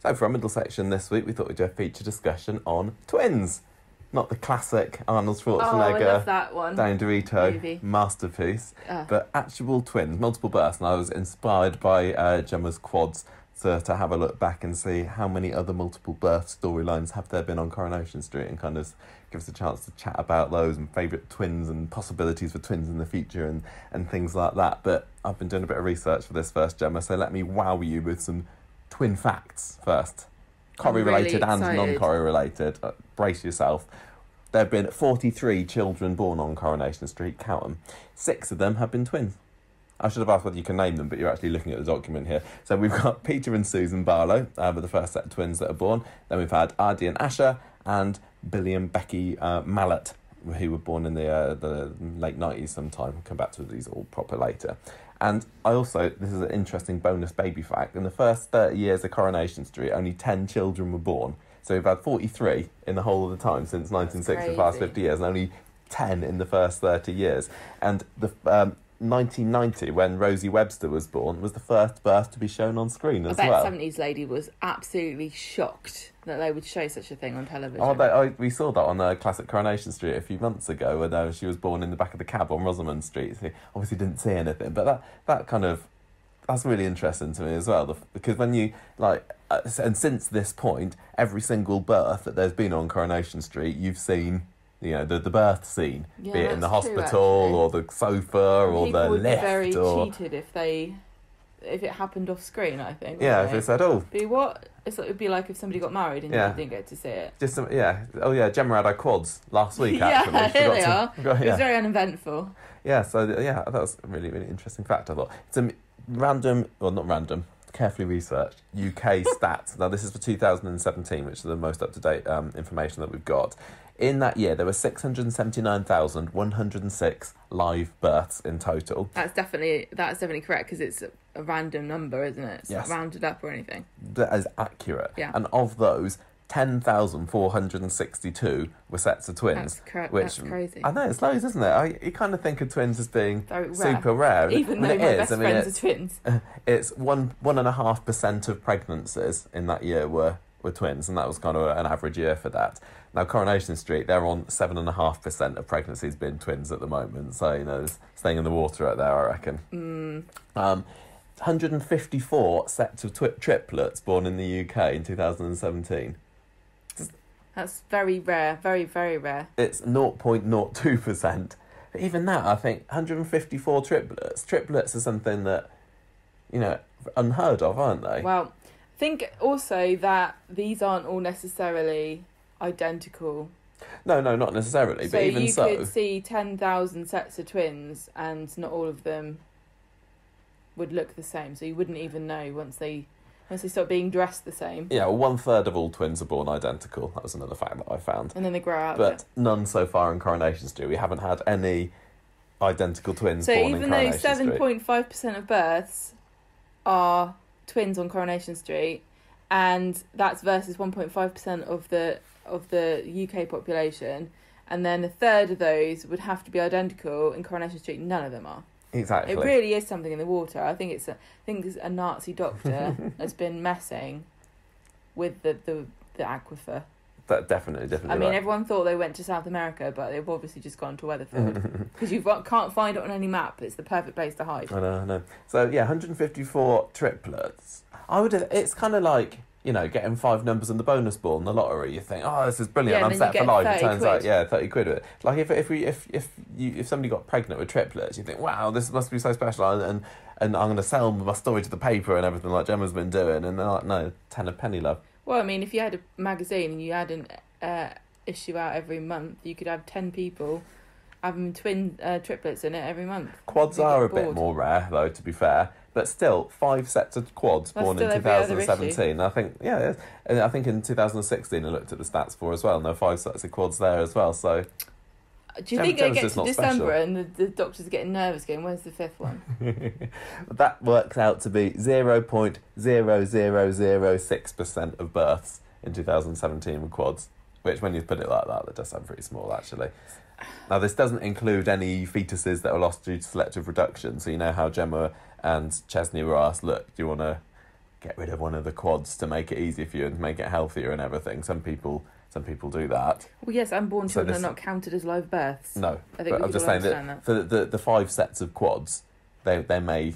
So for our middle section this week, we thought we'd do a feature discussion on twins. Not the classic Arnold Schwarzenegger, I love that one. Danny DeVito Movie. masterpiece, but actual twins, multiple births. And I was inspired by Gemma's quads to have a look back and see how many other multiple birth storylines have there been on Coronation Street, and kind of give us a chance to chat about those and favourite twins and possibilities for twins in the future and things like that. But I've been doing a bit of research for this first, Gemma, so let me wow you with some twin facts first. Corrie-related and non-Corrie-related. Brace yourself. There have been 43 children born on Coronation Street, count them. 6 of them have been twins. I should have asked whether you can name them, but you're actually looking at the document here. So we've got Peter and Susan Barlow, with the first set of twins that are born. Then we've had Aadi and Asha, and Billy and Becky Mallet, who were born in the late 90s sometime. We'll come back to these all proper later. And this is an interesting bonus baby fact, in the first 30 years of Coronation Street, only 10 children were born. So we've had 43 in the whole of the time since 1960, the past 50 years, and only 10 in the first 30 years. And the 1990, when Rosie Webster was born, was the first birth to be shown on screen as well. I bet 70s lady was absolutely shocked that they would show such a thing on television. We saw that on Classic Coronation Street a few months ago, when she was born in the back of the cab on Rosamond Street. So obviously didn't see anything, but that's really interesting to me as well, because when you, and since this point, every single birth that there's been on Coronation Street, you've seen, the birth scene, be it in the hospital or the sofa or the lift. People would be very cheated if it happened off screen, I think. Yeah, if it said, it would be like if somebody got married and you didn't get to see it. Gemma had our quads last week, actually. Yeah, here they are. It was very uneventful. Yeah, that was a really, really interesting fact, I thought. It's a not random, carefully researched UK stats. Now, this is for 2017, which is the most up-to-date information that we've got. In that year, there were 679,106 live births in total. That's definitely correct, because it's a random number, isn't it? It's not rounded up or anything. That is accurate. Yeah. And of those, 10,462 were sets of twins. That's correct. Which, that's crazy. I know, it's loads, isn't it? You kind of think of twins as being super rare. Even though my best friends are twins. It's 1.5% of pregnancies in that year were twins, and that was kind of an average year for that. Now, Coronation Street, they're on 7.5% of pregnancies being twins at the moment, so, there's staying in the water out there, I reckon. 154 sets of triplets born in the UK in 2017. That's very rare, very, very rare. It's 0.02%. But even that, I think, 154 triplets. Triplets are something that, unheard of, aren't they? Well, I think also that these aren't all necessarily identical. No, not necessarily, but even so... you could see 10,000 sets of twins and not all of them would look the same, so you wouldn't even know once they start being dressed the same. Yeah, well, 1/3 of all twins are born identical. That was another fact that I found. And then they grow out. But none so far in Coronation Street. We haven't had any identical twins born in Coronation Street. So even though 7.5% of births are twins on Coronation Street, and that's versus 1.5% of the UK population, and then 1/3 of those would have to be identical in Coronation Street, none of them are. Exactly. It really is something in the water. I think it's a Nazi doctor has been messing with the aquifer. That definitely. I mean, everyone thought they went to South America, but they've obviously just gone to Weatherford because you can't find it on any map. It's the perfect place to hide. I know. So 154 triplets. It's kind of like, getting 5 numbers in the bonus ball in the lottery. You think, this is brilliant, I'm set for life. It turns out, 30 quid with it. Like if somebody got pregnant with triplets, you think, wow, this must be so special, and I'm going to sell my story to the paper and everything like Gemma's been doing, and they're like, no, 10 a penny, love. Well, I mean, if you had a magazine and you had an issue out every month, you could have 10 people having twin triplets in it every month. Quads are a bit more rare, though, to be fair. But still, 5 sets of quads born in 2017. I think in 2016 I looked at the stats for as well, and there were 5 sets of quads there as well. So, do you think it gets to December and the doctors are getting nervous, going, "Where's the 5th one?" That works out to be 0.0006% of births in 2017 with quads. Which, when you put it like that does sound pretty small, actually. Now, this doesn't include any fetuses that are lost due to selective reduction. So you know how Gemma and Chesney were asked, look, do you want to get rid of one of the quads to make it easier for you and to make it healthier and everything. Some people do that. Well, yes, unborn children are not counted as live births. No, I think I'm just saying that for the 5 sets of quads, they may,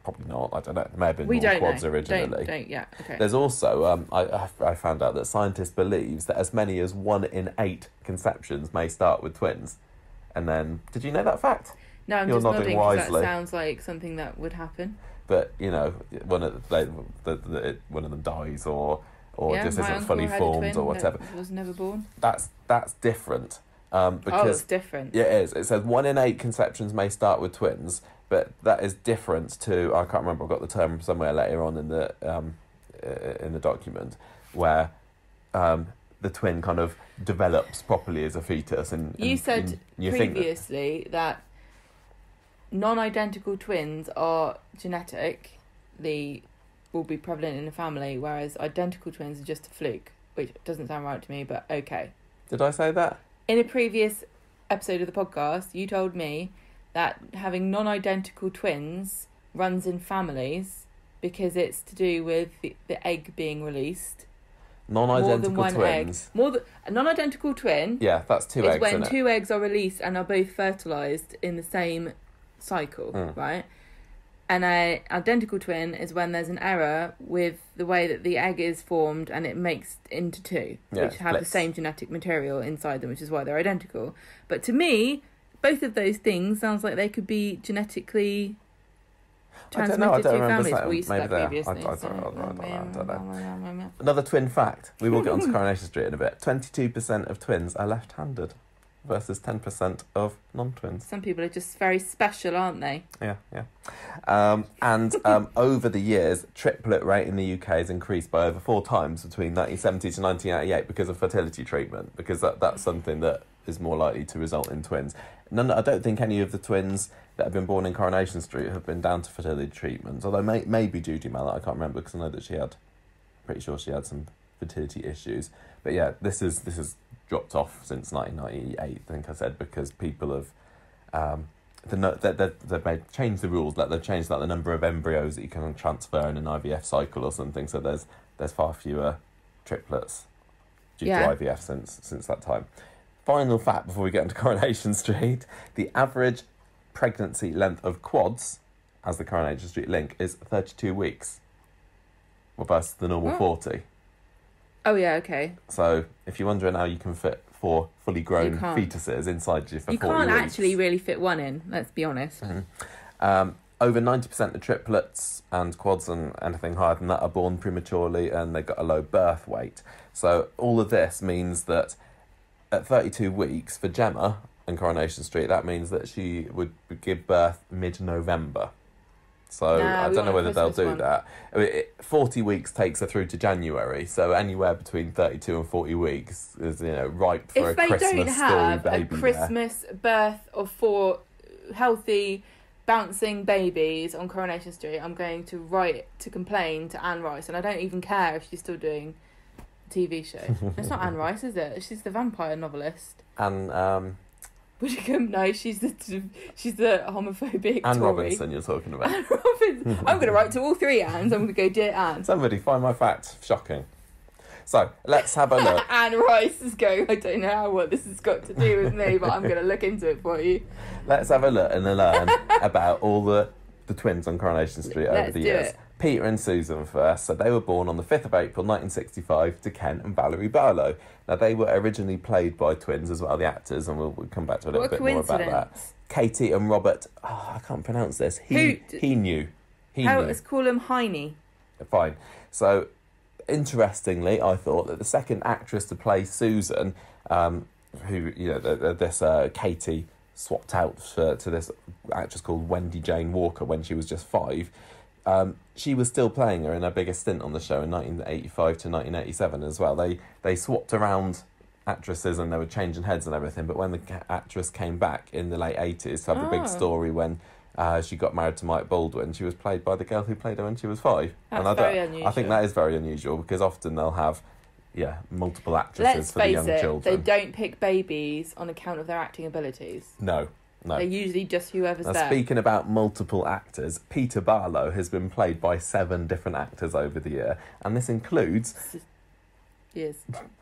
probably not, I don't know, there may have been more quads originally. Yeah, okay. There's also, I found out that scientists believes that as many as 1 in 8 conceptions may start with twins. And then, did you know that fact? No, I'm just nodding because that sounds like something that would happen. But, you know, one of them dies or just isn't fully formed or whatever. That was never born. That's different. Because it's different. Yeah, it is. It says 1 in 8 conceptions may start with twins, but that is different to, I can't remember, I've got the term somewhere later on in the document, where the twin kind of develops properly as a fetus. And you said previously that non-identical twins are genetic. Will be prevalent in a family, whereas identical twins are just a fluke, which doesn't sound right to me, but okay. Did I say that? In a previous episode of the podcast, you told me that having non-identical twins runs in families because it's to do with the egg being released. Non-identical twins. A non-identical twin. Yeah, that's 2 eggs. Is when 2 eggs are released and are both fertilised in the same cycle, right? And an identical twin is when there's an error with the way that the egg is formed and it makes into 2, which have the same genetic material inside them, which is why they're identical. But to me, both of those things sounds like they could be genetically transmitted through families. We said that previously. I don't know. Another twin fact. We will get onto Coronation Street in a bit. 22% of twins are left-handed versus 10% of non-twins. Some people are just very special, aren't they? Yeah. And over the years, triplet rate in the UK has increased by over 4 times between 1970 to 1988 because of fertility treatment, because that's something that is more likely to result in twins. I don't think any of the twins that have been born in Coronation Street have been down to fertility treatments, although maybe Judy Mallet, I can't remember, because I know that pretty sure she had some fertility issues. But yeah, this is dropped off since 1998, I think I said, because people have they've changed the rules. They've changed the number of embryos that you can transfer in an IVF cycle or something. So there's far fewer triplets due to IVF since that time. Final fact before we get into Coronation Street: the average pregnancy length of quads, as the Coronation Street link, is 32 weeks, versus the normal 40. Oh, yeah, okay. So, if you're wondering how you can fit 4 fully grown fetuses inside you for 40 weeks... You can't actually really fit one in, let's be honest. Mm-hmm. Over 90% of triplets and quads and anything higher than that are born prematurely, and they've got a low birth weight. So, all of this means that at 32 weeks, for Gemma and Coronation Street, that means that she would give birth mid-November. So I don't know whether they'll do that. I mean, 40 weeks takes her through to January, so anywhere between 32 and 40 weeks is, ripe for a Christmas story baby. If they don't have a Christmas birth of 4 healthy, bouncing babies on Coronation Street, I'm going to write to complain to Anne Rice, and I don't even care if she's still doing a TV show. It's not Anne Rice, is it? She's the vampire novelist. And No, she's the homophobic Anne Tory. Robinson you're talking about. Anne Robinson. I'm going to write to all 3 Annes. I'm going to go, dear Anne. Somebody find my fact. Shocking. So, let's have a look. Anne Rice is going, I don't know what this has got to do with me, but I'm going to look into it for you. Let's have a look and learn about all the twins on Coronation Street over the years. It. Peter and Susan first. So they were born on the 5th of April 1965 to Ken and Valerie Barlow. Now they were originally played by twins as well, the actors, and we'll come back to a little bit more about that. Katie and Robert, I can't pronounce this. He knew. Let's call him Heine. Fine. So interestingly, I thought that the second actress to play Susan, Katie swapped out to this actress called Wendy Jane Walker when she was just 5. She was still playing her in her biggest stint on the show in 1985 to 1987 as well. They swapped around actresses and they were changing heads and everything, but when the actress came back in the late 80s to have the big story when she got married to Mike Baldwin, she was played by the girl who played her when she was 5. That's very unusual. I think that is very unusual because often they'll have multiple actresses for the young children. They don't pick babies on account of their acting abilities. No. No. They're usually just whoever's Now, there. speaking about multiple actors, Peter Barlow has been played by 7 different actors over the year, and this includes... Years.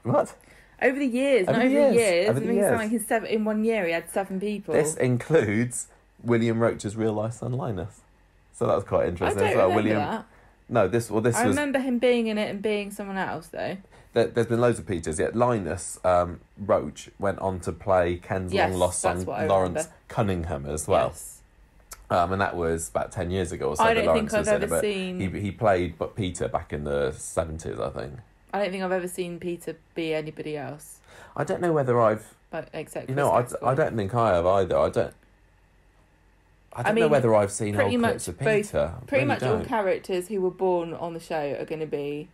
What? Over the years, Over not the over years. the years. Over the I mean, years. it's like in 1 year he had 7 people. This includes William Roach's real-life son, Linus. So that was quite I interesting don't as well. remember that. No, this I was... remember him being in it and being someone else, though. There's been loads of Peters. Yeah, Linus Roach went on to play Ken's Yes, long-lost son, that's what I Lawrence remember. Cunningham, as well. Yes. And that was about 10 years ago or so. I that don't Lawrence think was I've in it, ever but seen... He played Peter back in the 70s, I think. I don't think I've ever seen Peter be anybody else, I don't know whether I've... but except You know, I don't think I have either. I don't know mean, whether I've seen pretty old much clips of both- Peter. Pretty Really much all don't. characters who were born on the show are going to be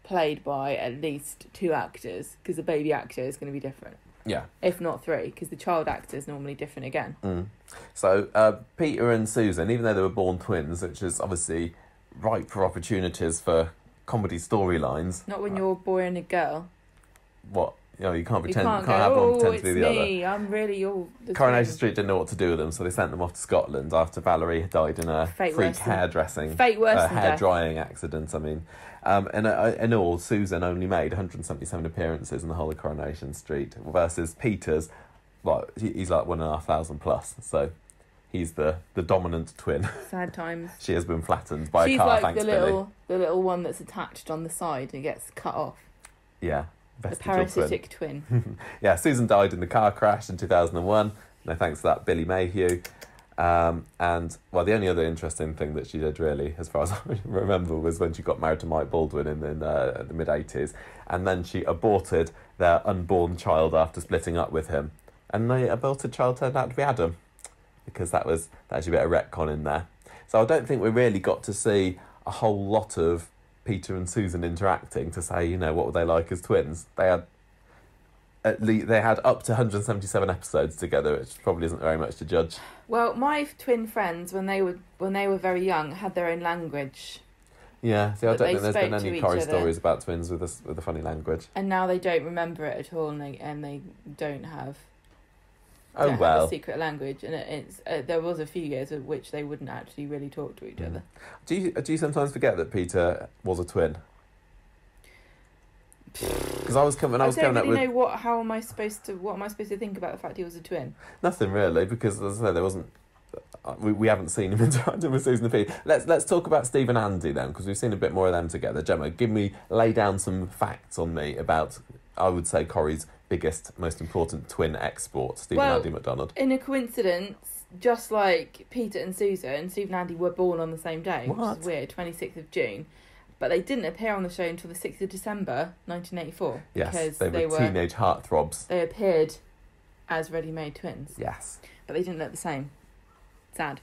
played by at least 2 actors, because the baby actor is going to be different. Yeah. If not 3, because the child actor is normally different again. Mm. So Peter and Susan, even though they were born twins, which is obviously ripe for opportunities for comedy storylines. Not when you're a boy and a girl. What? You know, you can't You pretend. can't You can't have go, one oh, pretend it's to be the other. me, I'm really all... the Coronation twin." Street didn't know what to do with them, so they sent them off to Scotland after Valerie had died in a Fate freak worse than- hairdressing, Fate worse than hair death. drying accident. I mean, and in all, Susan only made 177 appearances in the whole of Coronation Street, versus Peter's, well, he's like 1,500 plus. So he's the dominant twin. Sad times. She has been flattened by She's a car. like Thanks, the little one that's attached on the side and gets cut off. Billy. Yeah. The Vestigial parasitic twin. Yeah, Susan died in the car crash in 2001. No thanks to that, Billy Mayhew. And, well, the only other interesting thing that she did, really, as far as I remember, was when she got married to Mike Baldwin in the mid-80s. And then she aborted their unborn child after splitting up with him. And the aborted child turned out to be Adam, because that was actually a bit of retcon in there. So I don't think we really got to see a whole lot of Peter and Susan interacting to say, you know, what were they like as twins. They had up to 177 episodes together, which probably isn't very much to judge. Well, my twin friends, when they were very young, had their own language. Yeah, see, I But don't they think there's been spoke to any each Corrie other. stories about twins with a funny language. And now they don't remember it at all, and they don't have... Oh, have well. a secret language, and it's there was a few years of which they wouldn't actually really talk to each other. Do you sometimes forget that Peter was a twin? Because I was coming up really with know what am I supposed to think about the fact he was a twin. nothing really, because as I say, there wasn't. We haven't seen him interacting with Susan and Peter. Let's talk about Steve and Andy then, because we've seen a bit more of them together. Gemma, lay down some facts on me about, I would say, Corrie's biggest, most important twin export, Steve and Andy McDonald. In a coincidence, just like Peter and Susan, Steve and Andy were born on the same day, What? which is weird, 26th of June. But they didn't appear on the show until the 6th of December, 1984. Yes, because they were teenage heartthrobs. They appeared as ready-made twins. Yes. But they didn't look the same. Sad.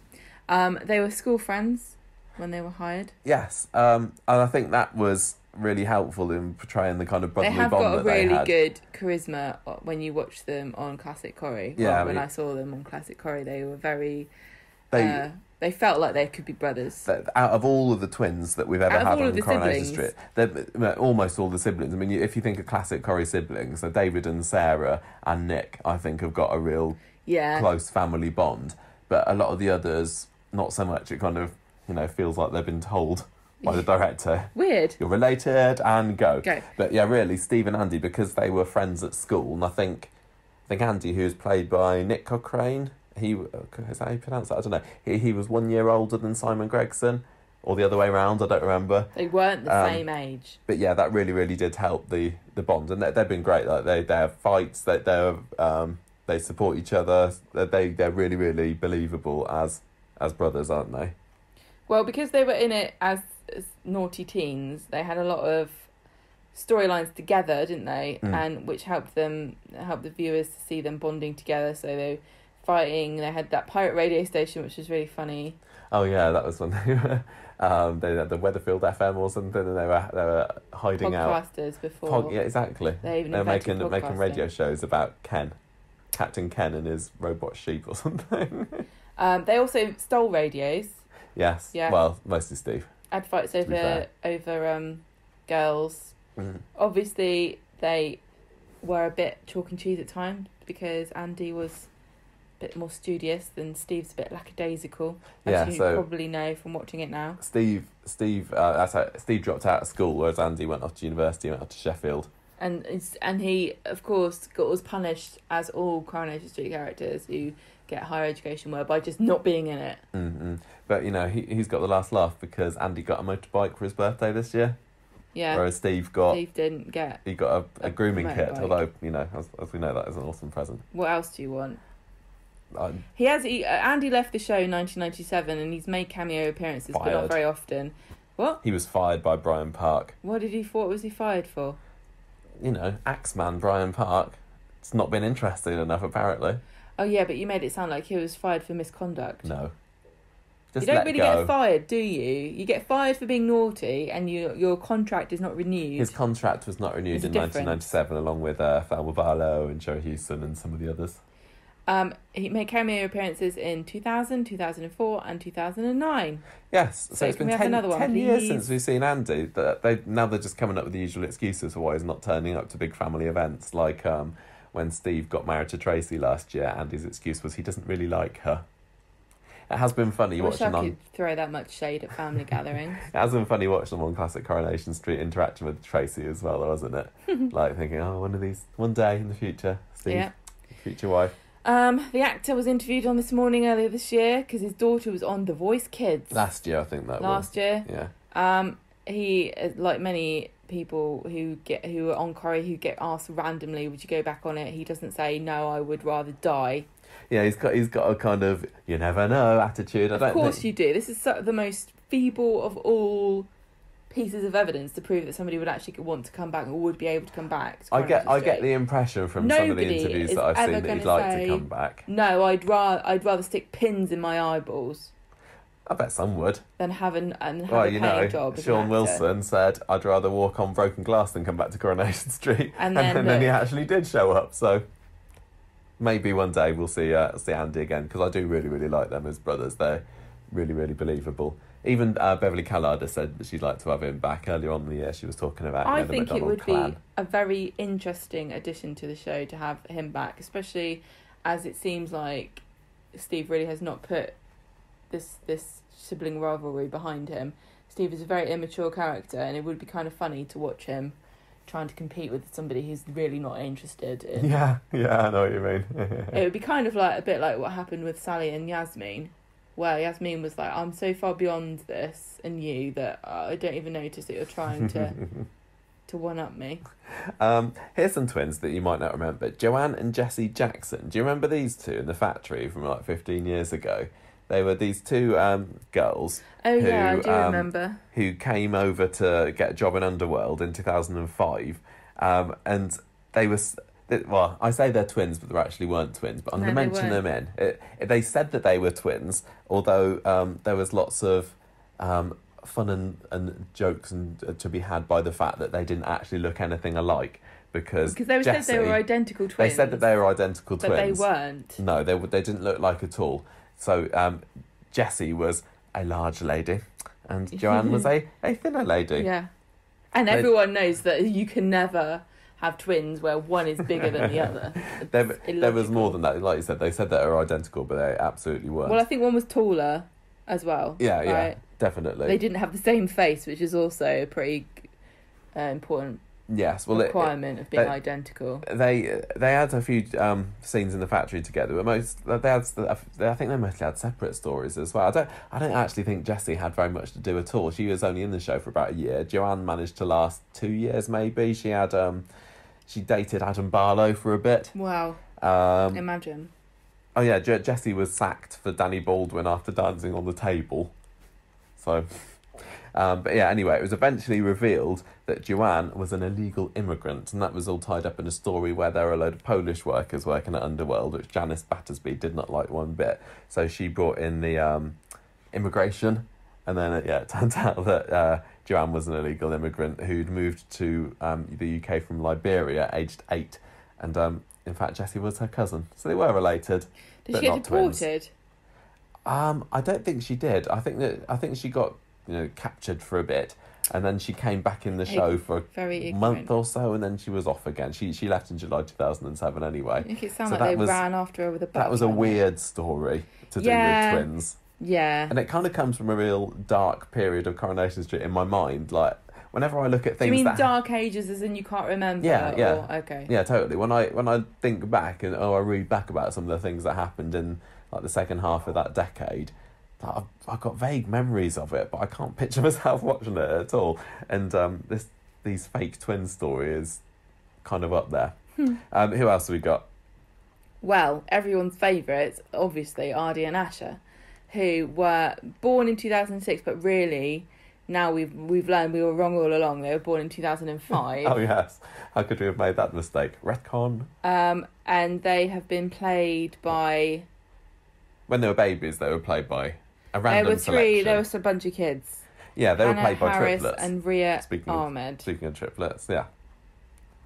They were school friends when they were hired. Yes, and I think that was really helpful in portraying the kind of brotherly They have bond got a that they really had. good charisma when you watch them on Classic Corrie. Yeah, Well, I when mean- I saw them on Classic Corrie, they were very... They felt like they could be brothers. Out of all of the twins that we've ever Out of had all on of the Coronation siblings. Street, almost all the siblings. I mean, if you think of classic Corrie siblings, so David and Sarah and Nick, I think, have got a real close family bond. But a lot of the others, not so much. It kind of, feels like they've been told by the director. Weird. You're related and go. Go. But yeah, really, Steve and Andy, because they were friends at school, and I think Andy, who's played by Nick Cochrane, is that how you pronounce that? I don't know. He was 1 year older than Simon Gregson, or the other way around, I don't remember. They weren't the same age. But yeah, that really, really did help the bond, and they've been great. Like they have fights, they support each other. They're really, really believable as brothers, aren't they? Well, because they were in it as naughty teens, they had a lot of storylines together, didn't they? And which helped the viewers to see them bonding together. So they were fighting. They had that pirate radio station, which was really funny. Oh yeah, that was when they were. They had the Weatherfield FM or something, and they were hiding out. Podcasters before. Yeah, exactly. They were making podcasting. radio shows about Captain Ken and his robot sheep or something. They also stole radios. Yes. Yeah. Well, mostly Steve. Had fights over girls. Obviously, they were a bit chalk and cheese at times because Andy was bit more studious, and Steve's a bit lackadaisical, Yeah, as you so probably know from watching it now. Steve dropped out of school, whereas Andy went off to university, went off to Sheffield. And he, of course, was punished, as all Coronation Street characters who get higher education were, by just not being in it. Mm-hmm. But, you know, he's got the last laugh because Andy got a motorbike for his birthday this year. Yeah. Whereas Steve didn't get... He got a grooming kit, motorbike. although, you know, as we know, that is an awesome present. What else do you want? Andy left the show in 1997, and he's made cameo appearances, but not very often. What? He was fired by Brian Park. What was he fired for? You know, Axeman Brian Park. It's not been interesting enough, apparently. Oh, yeah, but you made it sound like he was fired for misconduct. No. You don't really get fired, do you? You get fired for being naughty, and your contract is not renewed. His contract was not renewed in 1997, along with Thelma Barlow and Joe Hewson and some of the others. He made cameo appearances in 2000, 2004 and 2009. Yes, so it's been 10 years since we've seen Andy. Now they're just coming up with the usual excuses for why he's not turning up to big family events. Like when Steve got married to Tracy last year, Andy's excuse was he doesn't really like her. It has been funny watching I could throw that much shade at family gatherings. It has been funny watching them on classic Coronation Street interacting with Tracy as well, though, hasn't it? Like thinking, one day in the future, Steve, future wife. The actor was interviewed on This Morning earlier this year because his daughter was on The Voice Kids. Last year, I think that was. Last year? Yeah. He, like many people who are on Corrie who get asked randomly, would you go back on it? He doesn't say, no, I would rather die. Yeah, he's got a kind of, you never know attitude. Of course you do. This is the most feeble of all pieces of evidence to prove that somebody would actually want to come back or would be able to come back. I get the impression from some of the interviews that I've seen that he'd like to come back. No, I'd rather stick pins in my eyeballs. I bet some would. Than have a paying job. Sean Wilson said, I'd rather walk on broken glass than come back to Coronation Street. And then he actually did show up, so maybe one day we'll see Andy again, because I do really, really like them as brothers. They're really, really believable. Even Beverly Callard has said that she'd like to have him back. Earlier on in the year, she was talking about I the think McDonald it would clan. be a very interesting addition to the show to have him back, especially as it seems like Steve really has not put this sibling rivalry behind him. Steve is a very immature character, and it would be kind of funny to watch him trying to compete with somebody who's really not interested in... Yeah, I know what you mean. It would be kind of like a bit like what happened with Sally and Yasmin, where Yasmin was like, I'm so far beyond this and you that I don't even notice that you're trying to one-up me. Here's some twins that you might not remember. Joanne and Jessie Jackson. Do you remember these two in the factory from like 15 years ago? They were these two girls. Oh, yeah, I do remember. Who came over to get a job in Underworld in 2005. And they were... Well, I say they're twins, but they actually weren't twins. But I'm going to mention them in. They said that they were twins, although there was lots of fun and jokes to be had by the fact that they didn't actually look anything alike. Because they said they were identical twins. They said that they were identical twins. But they weren't. No, they didn't look like at all. So Jessie was a large lady and Joanne was a thinner lady. Yeah. And everyone knows that you can never have twins where one is bigger than the other. There was more than that. Like you said, they said that they were identical, but they absolutely weren't. Well, I think one was taller as well. Yeah, definitely. They didn't have the same face, which is also a pretty important requirement of being identical. They had a few scenes in the factory together, but I think they mostly had separate stories as well. I don't actually think Jessie had very much to do at all. She was only in the show for about a year. Joanne managed to last 2 years maybe. She had she dated Adam Barlow for a bit. Wow. Imagine. Oh yeah, Jessie was sacked for Danny Baldwin after dancing on the table. So. But yeah, anyway, it was eventually revealed that Joanne was an illegal immigrant, and that was all tied up in a story where there were a load of Polish workers working at Underworld, which Janice Battersby did not like one bit. So she brought in the immigration, and then it turned out that Joanne was an illegal immigrant who'd moved to the UK from Liberia, aged 8, and in fact Jessie was her cousin, so they were related. Did she get deported? I don't think she did. I think she got captured for a bit. And then she came back in the show for a month or so, and then she was off again. She left in July 2007 anyway. I think it sounded like they ran after her with a bus. That was a weird story to do with twins. Yeah. And it kind of comes from a real dark period of Coronation Street in my mind. Like, whenever I look at things, do you mean dark ages as in you can't remember? Yeah. Okay. Yeah, totally. When I think back and I read back about some of the things that happened in like the second half of that decade, I've got vague memories of it, but I can't picture myself watching it at all. And these fake twin story is kind of up there. Who else have we got? Well, everyone's favourites, obviously, Aadi and Asha, who were born in 2006, but really, now we've learned we were wrong all along. They were born in 2005. Oh, yes. How could we have made that mistake? Retcon. And they have been played by... When they were babies, they were played by a random selection. There was a bunch of kids. Yeah, they Hannah were played by Harris triplets. And Ria Ahmed. Speaking of triplets, yeah.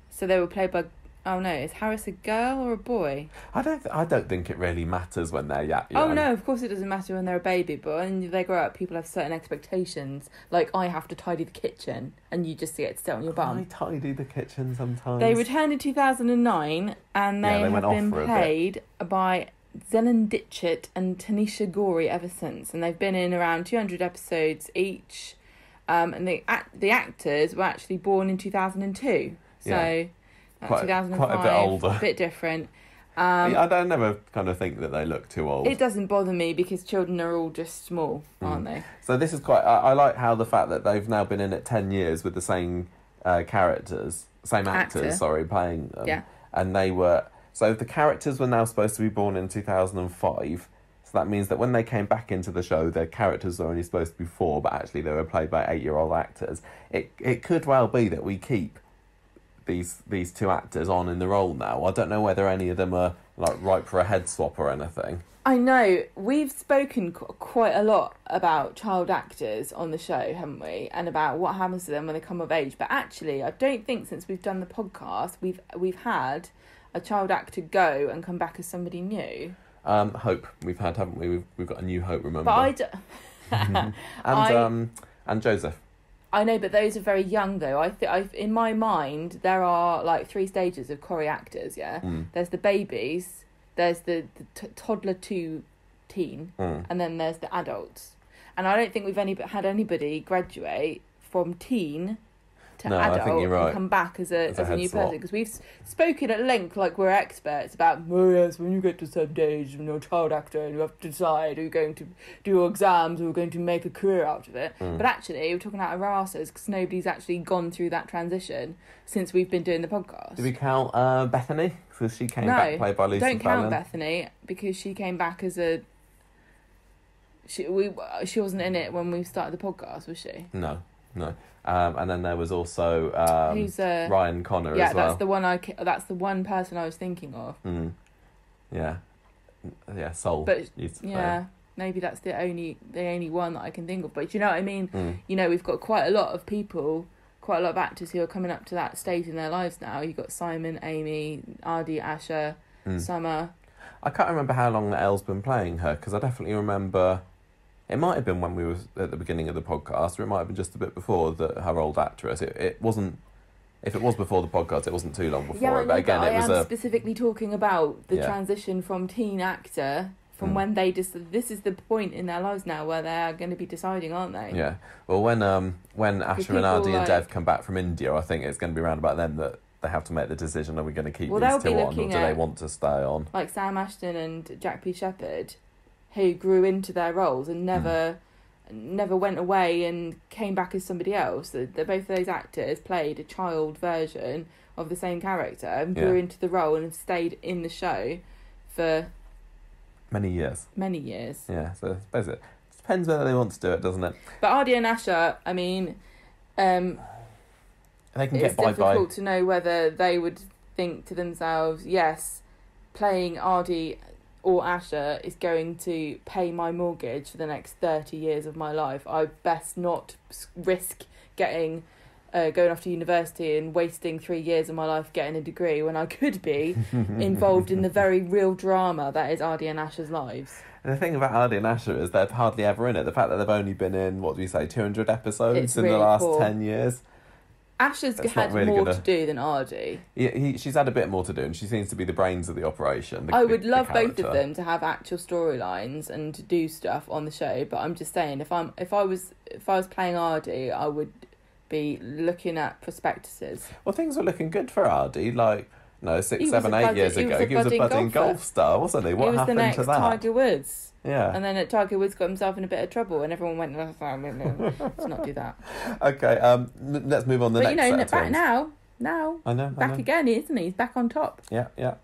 So they were played by... Oh no, is Harris a girl or a boy? I don't think it really matters when they're young. Oh no, of course it doesn't matter when they're a baby, but when they grow up, people have certain expectations. Like, I have to tidy the kitchen, and you just get to sit on your bum. I tidy the kitchen sometimes. They returned in 2009, and they have been played by Zelen Ditchett and Tanisha Gorey ever since, and they've been in around 200 episodes each. And the actors were actually born in 2002, so... Yeah. 2005, quite a bit older. A bit different. I don't never kind of think that they look too old. It doesn't bother me because children are all just small, aren't they? So this is quite... I like how the fact that they've now been in it 10 years with the same actors, playing them. Yeah. And they were... So the characters were now supposed to be born in 2005. So that means that when they came back into the show, their characters were only supposed to be 4, but actually they were played by 8-year-old actors. It could well be that we keep these two actors on in the role now. I don't know whether any of them are like ripe for a head swap or anything. I know we've spoken quite a lot about child actors on the show, haven't we? And about what happens to them when they come of age. But actually, I don't think since we've done the podcast, we've had a child actor go and come back as somebody new. Hope we've had, haven't we? We've got a new Hope. Remember? But and Joseph. I know, but those are very young, though. In my mind, there are like 3 stages of Corrie actors, yeah? There's the babies, there's the toddler to teen, and then there's the adults. And I don't think we've had anybody graduate from teen to adult, I think you're right, and come back as a new person. Because we've spoken at length, like we're experts, about, oh yes, when you get to a certain age, when you're a child actor, and you have to decide, are you going to do your exams, or are you going to make a career out of it? But actually, we're talking out of our arses, because nobody's actually gone through that transition since we've been doing the podcast. Do we count Bethany? Because she came back played by Lucy Fallon. Don't count Bethany, because she came back as a... She wasn't in it when we started the podcast, was she? No. And then there was also Ryan Connor as well. Yeah, that's the one person I was thinking of. Yeah, Soul. But maybe that's the only one that I can think of. But you know what I mean? You know, we've got quite a lot of actors who are coming up to that stage in their lives now. You've got Simon, Amy, Aadi, Asha, Summer. I can't remember how long Elle's been playing her, because I definitely remember... It might have been when we were at the beginning of the podcast, or it might have been just a bit before her old actress. It wasn't... If it was before the podcast, it wasn't too long before. Yeah, but again, I am specifically talking about the transition from teen actor, from when they this is the point in their lives now where they're going to be deciding, aren't they? Yeah. Well, when Asha and Aadi and Dev come back from India, I think it's going to be around about then that they have to make the decision: are we going to keep these two on, or do they want to stay on? Like Sam Ashton and Jack P. Shepherd, who grew into their roles and never went away and came back as somebody else. Both of those actors played a child version of the same character and grew into the role and stayed in the show for many years. Yeah, so I suppose it depends whether they want to do it, doesn't it? But Aadi and Asha, I mean, they can it's difficult to know whether they would think to themselves, yes, playing Aadi or Asha is going to pay my mortgage for the next 30 years of my life. I best not risk going off to university and wasting 3 years of my life getting a degree when I could be involved in the very real drama that is Aadi and Asha's lives. The thing about Aadi and Asha is they're hardly ever in it. The fact that they've only been in, what do you say, 200 episodes It's in really the last poor. 10 years. Asha's It's had not really more gonna- to do than Aadi. She's had a bit more to do, and she seems to be the brains of the operation. I would love both character. of them to have actual storylines and to do stuff on the show. But I'm just saying, if I was playing Aadi, I would be looking at prospectuses. Well, things were looking good for Aadi. Like, no, 6, He 7, was a 8 years budding- ago, he was a budding golf star, wasn't he? What he was happened the next to that? Tiger Woods. Yeah. And then Tiger Woods got himself in a bit of trouble, and everyone went, let's not do that. Okay, let's move on to the But next set of back twins. now, I know. back again, isn't he? He's back on top. Yeah, yeah.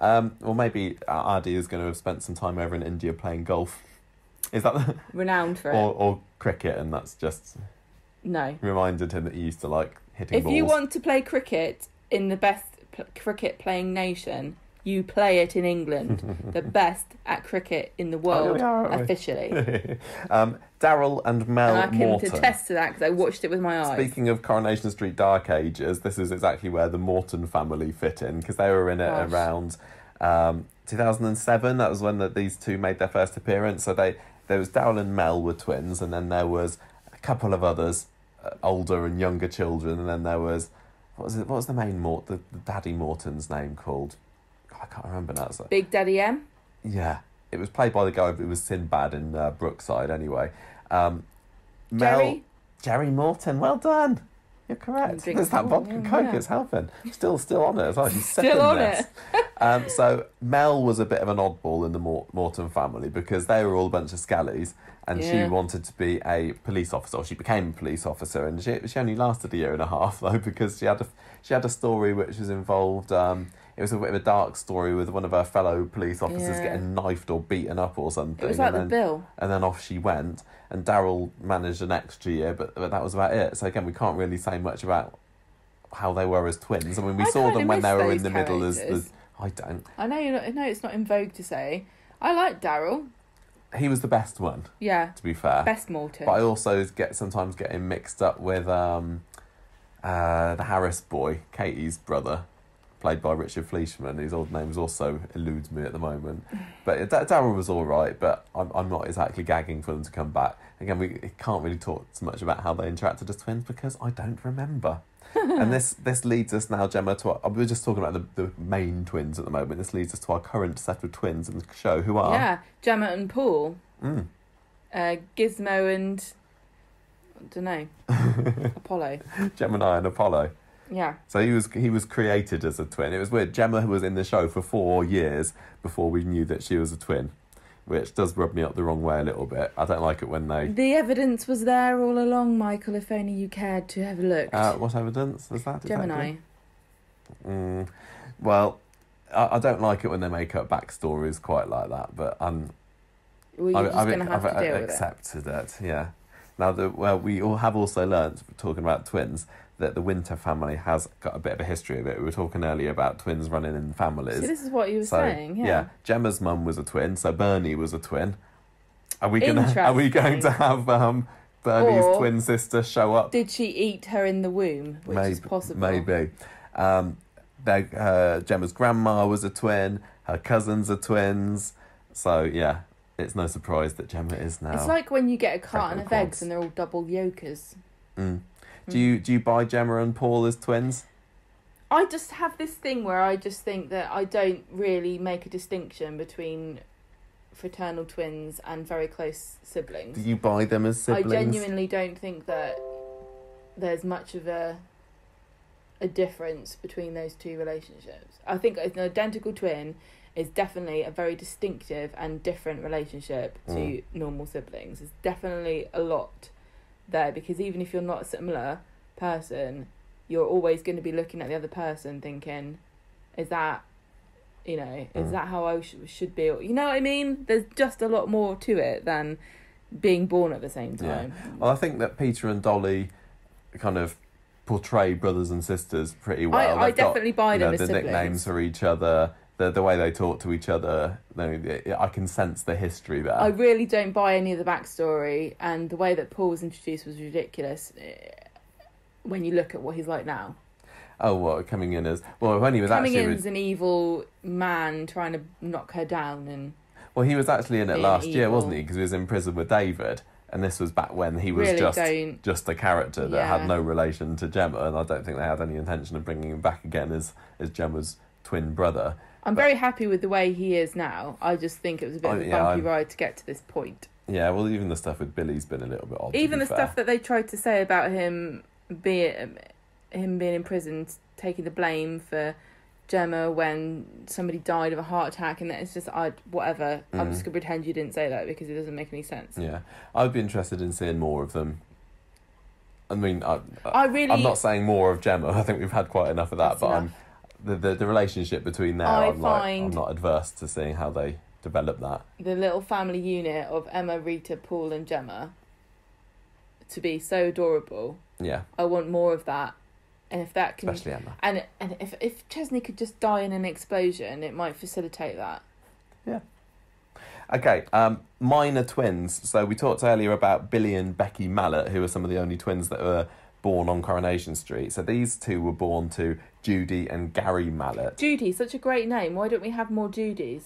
Well, maybe Aadi is going to have spent some time over in India playing golf. Is that Renowned for it. or cricket, and that's just No. reminded him that he used to like hitting If balls. you want to play cricket in the best cricket playing nation, you play it in England. The best at cricket in the world, we are, aren't we? officially. Daryl and Mel And I can Morton. attest to that because I watched it with my eyes. Speaking of Coronation Street Dark Ages, this is exactly where the Morton family fit in, because they were in it Gosh. around 2007. That was when these two made their first appearance. So there was Daryl and Mel were twins, and then there was a couple of others, older and younger children, and then there was what was the main the Daddy Morton's name called? God, I can't remember now. So, Big Daddy M. yeah, it was played by the guy who was Sinbad in Brookside. Anyway, Jerry Morton, well done. You're correct. Drink There's that more, vodka yeah, Coke, yeah. it's helping. Still on it as well. She's Still sipping on this. So Mel was a bit of an oddball in the Morton family because they were all a bunch of scallies, and she Yeah. wanted to be a police officer. Or she became a police officer, and she only lasted a year and a half though, because she had a story which was involved. It was a bit of a dark story with one of her fellow police officers Yeah. getting knifed or beaten up or something. It was like and the then, Bill. and then off she went. And Daryl managed an extra year, but that was about it. So again, we can't really say much about how they were as twins. I mean, we I saw kinda them when miss they were in those the middle as characters. I don't. I know it's not in vogue to say. I like Daryl. He was the best one, Yeah. to be fair. Best Morton. But I also sometimes get him mixed up with the Harris boy, Katie's brother, played by Richard Fleishman, whose old name also eludes me at the moment. But Daryl was all right, but I'm not exactly gagging for them to come back. Again, we can't really talk so much about how they interacted as twins because I don't remember. And this leads us now, Gemma, to we were just talking about the main twins at the moment. This leads us to our current set of twins in the show, who are... Yeah, Gemma and Paul. Mm. Gizmo and... I don't know. Apollo. Gemini and Apollo. Yeah. So he was created as a twin. It was weird. Gemma was in the show for 4 years before we knew that she was a twin, which does rub me up the wrong way a little bit. I don't like it when they... The evidence was there all along, Michael, if only you cared to have looked. what evidence was that? Gemini. Exactly? Well, I don't like it when they make up backstories quite like that, but Well, you're just going to have to deal with it. accepted it, yeah. Now, we all have also learnt, talking about twins, that the Winter family has got a bit of a history of it. We were talking earlier about twins running in families. So this is what you were saying, yeah. Gemma's mum was a twin, so Bernie was a twin. Are we going Interesting. to have Bernie's Or twin sister show up? Did she eat her in the womb, which is possible? Maybe. Gemma's grandma was a twin. Her cousins are twins. So yeah, it's no surprise that Gemma is now. It's like when you get a carton of pregnant eggs and they're all double yolkers. Mm. Do you buy Gemma and Paul as twins? I just have this thing where I just think that I don't really make a distinction between fraternal twins and very close siblings. Do you buy them as siblings? I genuinely don't think that there's much of a difference between those two relationships. I think an identical twin is definitely a very distinctive and different relationship to normal siblings. There's definitely a lot there, because even if you're not a similar person, you're always going to be looking at the other person thinking, is that how I should be? You know what I mean? There's just a lot more to it than being born at the same time. Yeah. Well, I think that Peter and Dolly kind of portray brothers and sisters pretty well. I definitely buy them as the siblings. nicknames for each other, the way they talk to each other. I can sense the history there. I really don't buy any of the backstory, and the way that Paul was introduced was ridiculous when you look at what he's like now. Oh, what, coming in as... Well, when he was Coming actually... in as an evil man trying to knock her down and... Well, he was actually in it last year, evil. wasn't he? Because he was in prison with David. And this was back when he was just a character that had no relation to Gemma. And I don't think they had any intention of bringing him back again as Gemma's twin brother. I'm very happy with the way he is now. I just think it was a bit of a bumpy ride to get to this point. Yeah, well, even the stuff with Billy's been a little bit odd. Even the stuff that they tried to say about him being in prison, taking the blame for Gemma when somebody died of a heart attack, and it's just whatever. I'm just gonna pretend you didn't say that because it doesn't make any sense. Yeah, I'd be interested in seeing more of them. I mean, I'm not saying more of Gemma. I think we've had quite enough of that, but the relationship between there, I'm not adverse to seeing how they develop that. The little family unit of Emma, Rita, Paul, and Gemma to be so adorable. Yeah, I want more of that. And if that can, especially Emma, and if Chesney could just die in an explosion, it might facilitate that. Yeah. Okay. Minor twins. So we talked earlier about Billy and Becky Mallet, who are some of the only twins that were born on Coronation Street. So these two were born to Judy and Gary Mallet. Judy, such a great name. Why don't we have more Judys?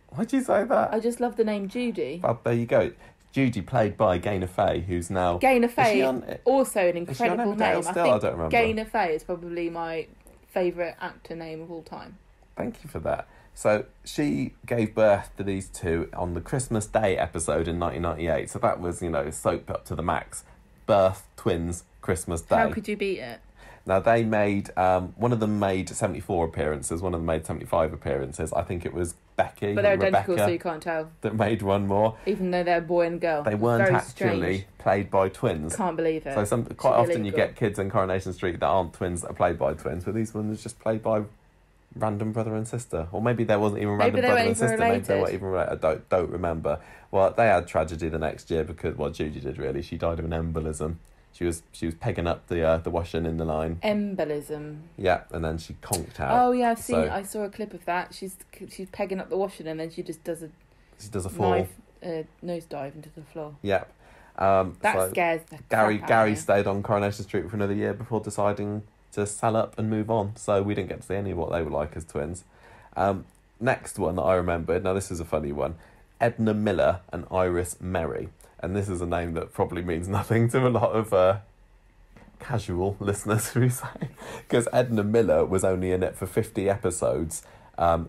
Why'd you say that? I just love the name Judy. Well, there you go. Judy, played by Gaynor Faye, who's now... Gaynor Faye, also an incredible name. I don't remember. Gaynor Faye is probably my favourite actor name of all time. Thank you for that. So she gave birth to these two on the Christmas Day episode in 1998. So that was, soaped up to the max. Birth, twins, Christmas Day. How could you beat it? Now, they made... one of them made 74 appearances. One of them made 75 appearances. I think it was Becky. But they're identical, so you can't tell. That made one more. Even though they're a boy and girl. They weren't actually played by twins. Can't believe it. So quite often you get kids in Coronation Street that aren't twins that are played by twins, but these ones are just played by random brother and sister. Or maybe there wasn't even random brother and sister. Maybe they weren't even related. I don't remember. Well, they had tragedy the next year because, Judy did really. She died of an embolism. She was pegging up the washing in the line. Embolism. Yeah, and then she conked out. Oh yeah, I saw a clip of that. She's pegging up the washing and then she just does a fall. Nosedive into the floor. Yep. That scares the Gary stayed on Coronation Street for another year before deciding to sell up and move on. So we didn't get to see any of what they were like as twins. Next one that I remembered. Now this is a funny one. Edna Miller and Iris Merry. And this is a name that probably means nothing to a lot of casual listeners, who say. Because Edna Miller was only in it for 50 episodes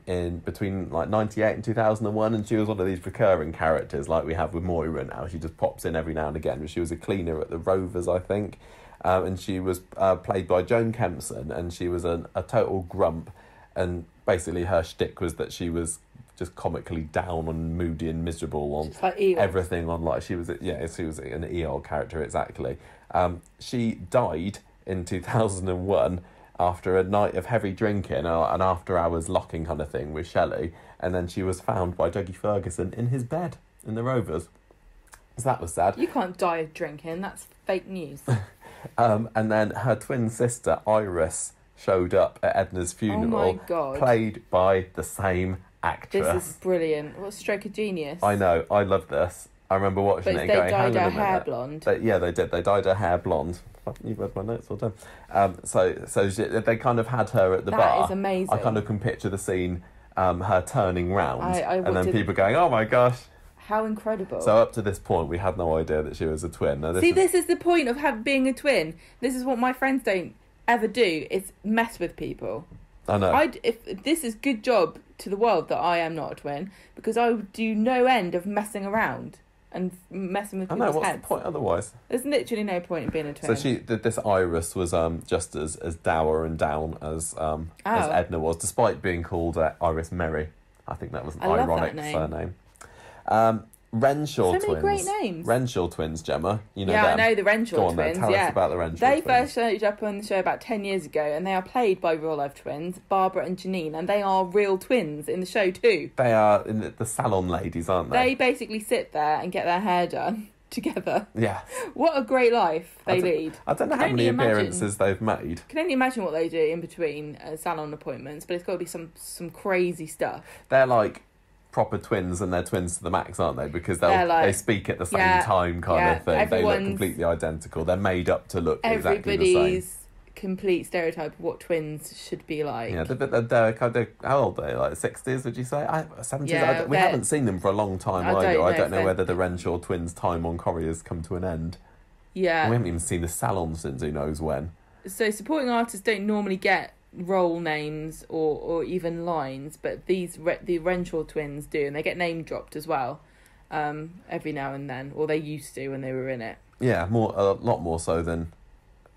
in between 98 and 2001. And she was one of these recurring characters like we have with Moira now. She just pops in every now and again. She was a cleaner at the Rovers, I think. And she was played by Joan Kempson. And she was a total grump. And basically her shtick was that she was just comically down and moody and miserable on everything on she was an Eeyore character, exactly. She died in 2001 after a night of heavy drinking, an after hours locking kind of thing with Shelley, and then she was found by Dougie Ferguson in his bed in the Rovers. So that was sad. You can't die of drinking, that's fake news. And then her twin sister Iris showed up at Edna's funeral. Oh my God. Played by the same actress. This is brilliant. What a stroke of genius. I know. I love this. I remember watching it and going, hang on a minute. They dyed her hair blonde. They did. They dyed her hair blonde. You've read my notes, well done. They kind of had her at the bar. That is amazing. I kind of can picture the scene, her turning round, and then people going, oh my gosh. How incredible. So up to this point, we had no idea that she was a twin. Now, this is the point of being a twin. This is what my friends don't ever do, is mess with people. I know. If this is good job to the world that I am not a twin, because I would do no end of messing around and messing with people's heads. I know, what's the point otherwise? There's literally no point in being a twin. So this Iris was just as dour and down as Edna was, despite being called Iris Merry. I think that was an ironic surname. Renshaw twins. So many great names. Renshaw twins, Gemma. You know them. I know the Renshaw twins. Tell us about the Renshaw twins. They first showed up on the show about 10 years ago, and they are played by real life twins, Barbara and Janine, and they are real twins in the show too. They are the salon ladies, aren't they? They basically sit there and get their hair done together. Yeah. What a great life they lead. I don't know how many appearances they've made. Can only imagine what they do in between salon appointments, but it's got to be some crazy stuff. They're like proper twins, and they're twins to the max, aren't they? Because they speak at the same time kind of thing. They look completely identical. They're made up to look exactly the same. Everybody's complete stereotype of what twins should be like. Yeah, they're kind of, how old are they? Like 60s, would you say? 70s? Yeah, We haven't seen them for a long time either. I don't know if whether the Renshaw twins' time on Corrie has come to an end. Yeah. And we haven't even seen the salon since who knows when. So supporting artists don't normally get role names or even lines, but the Renshaw twins do, and they get name dropped as well every now and then, or they used to when they were in it. Yeah, a lot more so than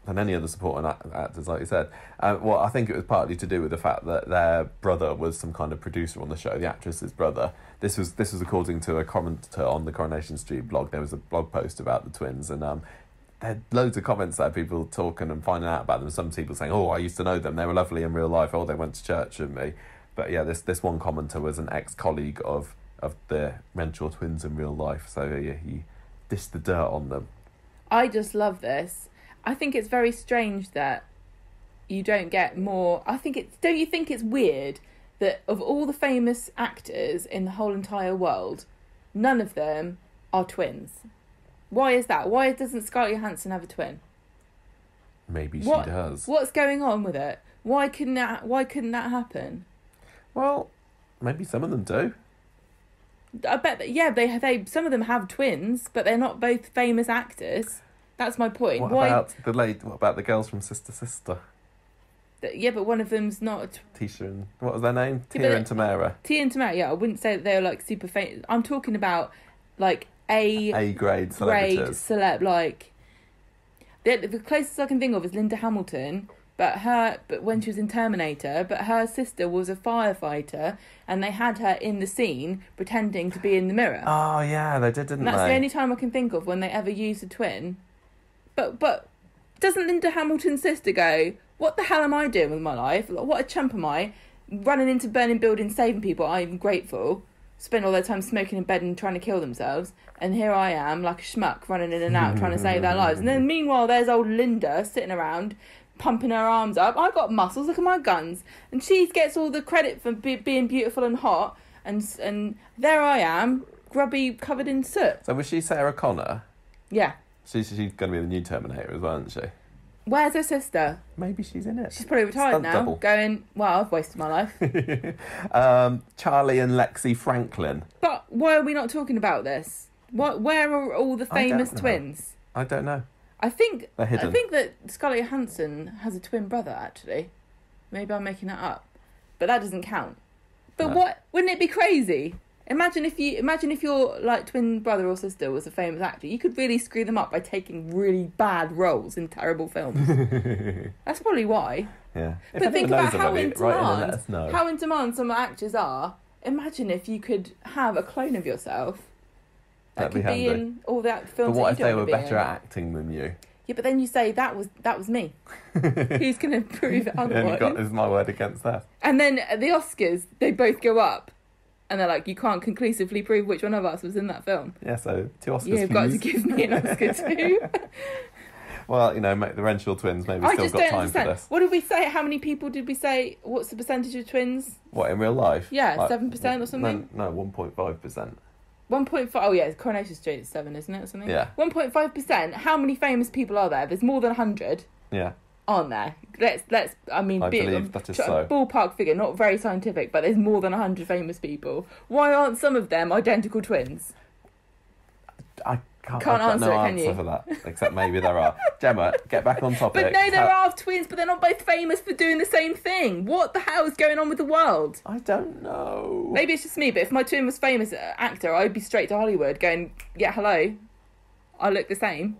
any other supporting actors, like you said. Well, I think it was partly to do with the fact that their brother was some kind of producer on the show, the actress's brother. This was according to a commenter on the Coronation Street blog. There was a blog post about the twins, and there had loads of comments there, people talking and finding out about them. Some people saying, "Oh, I used to know them. They were lovely in real life. Oh, they went to church with me." But yeah, this one commenter was an ex-colleague of the Renshaw twins in real life. So yeah, he dished the dirt on them. I just love this. I think it's very strange that you don't get more. Don't you think it's weird that of all the famous actors in the whole entire world, none of them are twins? Why is that? Why doesn't Scarlett Johansson have a twin? Maybe she does. What's going on with it? Why couldn't that happen? Well, maybe some of them do. I bet that, yeah, they some of them have twins, but they're not both famous actors. That's my point. What about the girls from Sister Sister? Yeah, but one of them's not Tisha and... What was their name? Tia and Tamara. Tia and Tamara, yeah. I wouldn't say that they were, like, super famous. I'm talking about, like, A-grade celebrities. Celeb, like... The closest I can think of is Linda Hamilton, but when she was in Terminator, but her sister was a firefighter, and they had her in the scene pretending to be in the mirror. Oh, yeah, they did, didn't they? That's the only time I can think of when they ever used a twin. But doesn't Linda Hamilton's sister go, "What the hell am I doing with my life? What a chump am I? Running into burning buildings, saving people, I'm grateful. Spend all their time smoking in bed and trying to kill themselves. And here I am, like a schmuck, running in and out, trying to save their lives." And then meanwhile, there's old Linda sitting around, pumping her arms up. "I got muscles, look at my guns." And she gets all the credit for being beautiful and hot. And there I am, grubby, covered in soot. So was she Sarah Connor? Yeah. She's going to be the new Terminator as well, isn't she? Where's her sister? Maybe she's in it. She's probably retired Stunt now. double. Going, well, I've wasted my life. Charlie and Lexi Franklin. But why are we not talking about this? Where are all the famous twins? I don't know. I think they're hidden. I think that Scarlett Johansson has a twin brother, actually. Maybe I'm making that up. But that doesn't count. But what? Wouldn't it be crazy? Imagine if your like twin brother or sister was a famous actor. You could really screw them up by taking really bad roles in terrible films. That's probably why. Yeah. But think about how in demand some actors are. Imagine if you could have a clone of yourself that could be in all that films. But what if they were better at acting than you? Yeah, but then you say that was me. Who's going to prove it otherwise? Is my word against that? And then at the Oscars, they both go up. And they're like, "You can't conclusively prove which one of us was in that film." Yeah, so 2 Oscars. You've got to give me an Oscar too. Well, the Renshaw twins maybe still got time for this. What did we say? How many people did we say? What's the percentage of twins? What, in real life? Yeah, 7% or something? No, 1.5%. 1.5. Oh yeah, Coronation Street is 7, isn't it, or something? Yeah. 1.5%. How many famous people are there? There's more than 100. Yeah. Aren't there? I believe that is so. Ballpark figure, not very scientific, but there's more than 100 famous people. Why aren't some of them identical twins? I can't answer no it, can answer you? for that, except maybe there are. Gemma, get back on topic. But no, there are twins, but they're not both famous for doing the same thing. What the hell is going on with the world? I don't know. Maybe it's just me, but if my twin was famous actor, I'd be straight to Hollywood going, "Yeah, hello, I look the same.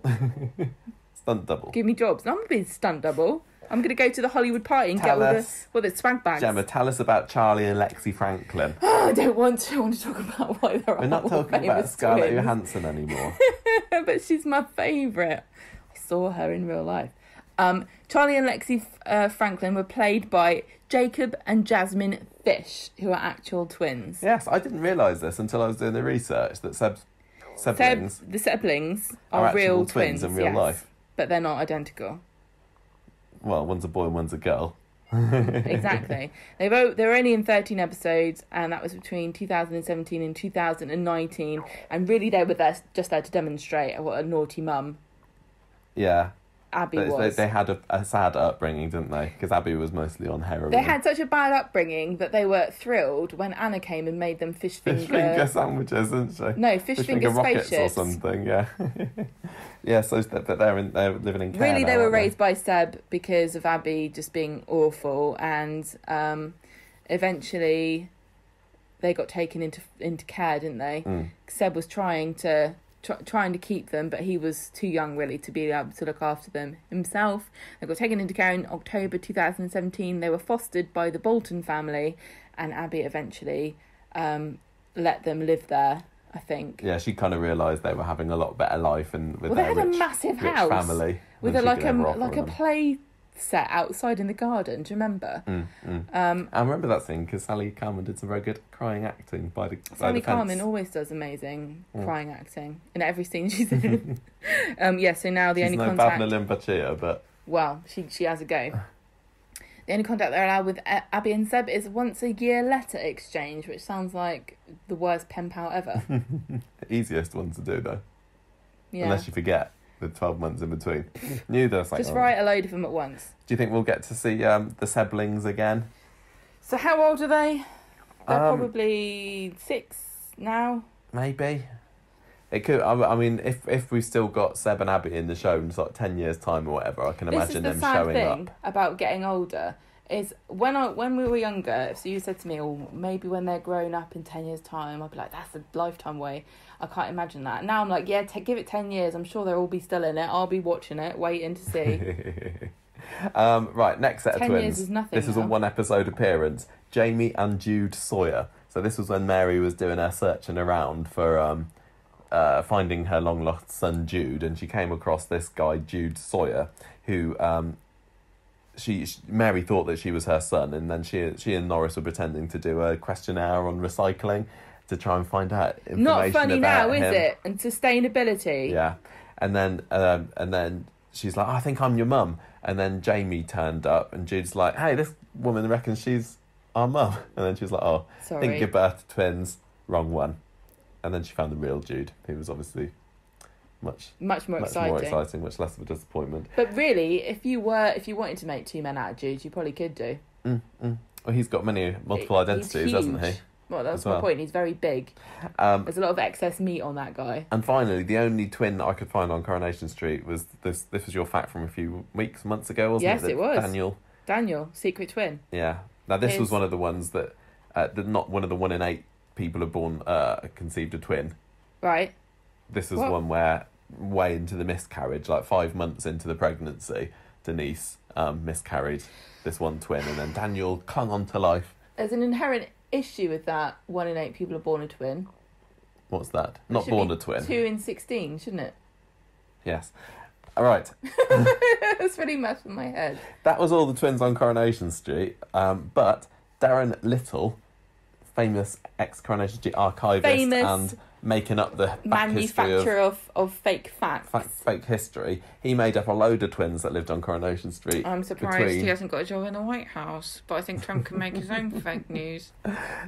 Stunt double. Give me jobs." No, I'm going to be a stunt double. I'm going to go to the Hollywood party and get all the swag bags. Gemma, tell us about Charlie and Lexi Franklin. I don't want to. I want to talk about why there are We're not talking about Scarlett Johansson anymore. But she's my favourite. I saw her in real life. Charlie and Lexi Franklin were played by Jacob and Jasmine Fish, who are actual twins. Yes, I didn't realise this until I was doing the research, that the siblings are real twins in real life. But they're not identical. Well, one's a boy and one's a girl. Exactly. They were only in 13 episodes, and that was between 2017 and 2019. And really, they were just there to demonstrate what a naughty mum. Yeah. Abby They was. they had a sad upbringing, didn't they? Because Abby was mostly on heroin. They had such a bad upbringing that they were thrilled when Anna came and made them fish finger sandwiches, didn't she? No, fish finger rockets spaceships or something. Yeah, yeah. So, but they're living in care really, now, they were aren't raised by Seb because of Abby just being awful, and eventually they got taken into care, didn't they? Seb was trying to keep them, but he was too young really to be able to look after them himself. They got taken into care in October 2017. They were fostered by the Bolton family, and Abby eventually let them live there, I think. Yeah, she kind of realised they were having a lot better life and with they their had rich, a massive rich house family with a play set outside in the garden. Do you remember? I remember that scene because Sally Carman did some very good crying acting by the Sally fence. Carman always does amazing crying acting in every scene she's in. So now the She's only no contact... Babna Limbachia, but... Well, she has a go. The only contact they're allowed with Abby and Seb is once a year letter exchange, which sounds like the worst pen pal ever. Easiest one to do, though. Yeah. Unless you forget the 12 months in between. Just write a load of them at once. Do you think we'll get to see the siblings again? So how old are they? They're probably 6 now. Maybe. It could. I mean, if we've still got Seb and Abby in the show in sort of 10 years' time or whatever, I can imagine them showing thing up. About getting older is when we were younger, if you said to me, oh, maybe when they're grown up in 10 years' time, I'd be like, that's a lifetime away. I can't imagine that. Now I'm like, yeah, give it 10 years. I'm sure they'll all be still in it. I'll be watching it, waiting to see. Right, next set of 10 twins. years is nothing. This is a 1 episode appearance. Jamie and Jude Sawyer. So this was when Mary was doing her searching around for finding her long lost son Jude, and she came across this guy Jude Sawyer, who Mary thought that she was her son, and then she and Norris were pretending to do a questionnaire on recycling to try and find out information Not funny about now, him. is it? And sustainability. Yeah, and then she's like, oh, I think I'm your mum. And then Jamie turned up, and Jude's like, hey, this woman reckons she's our mum. And then she's like, oh, Sorry. didn't give birth to twins, wrong one. And then she found the real Jude, who was obviously much more exciting, much less of a disappointment. But really, if you wanted to make 2 men out of Jude, you probably could do. Well, he's got multiple identities, hasn't he? Well, that's my point. He's very big. There's a lot of excess meat on that guy. And finally, the only twin I could find on Coronation Street was this. This was your fact from a few months ago, wasn't it? Yes, it was. Daniel, secret twin. Yeah. Now this was one of the ones that, not one of the 1 in 8 people are born conceived a twin. Right. This was one where way into the miscarriage, like 5 months into the pregnancy, Denise miscarried this one twin, and then Daniel clung on to life. There's an inherent issue with that. 1 in 8 people are born a twin. What's that? Not born a twin. 2 in 16, shouldn't it? Yes. All right. That's really messed with my head. That was all the twins on Coronation Street. But Darren Little, famous ex-Coronation Street archivist and making up the manufacturer of fake facts. Fake history. He made up a load of twins that lived on Coronation Street. I'm surprised he hasn't got a job in the White House, but I think Trump can make his own fake news.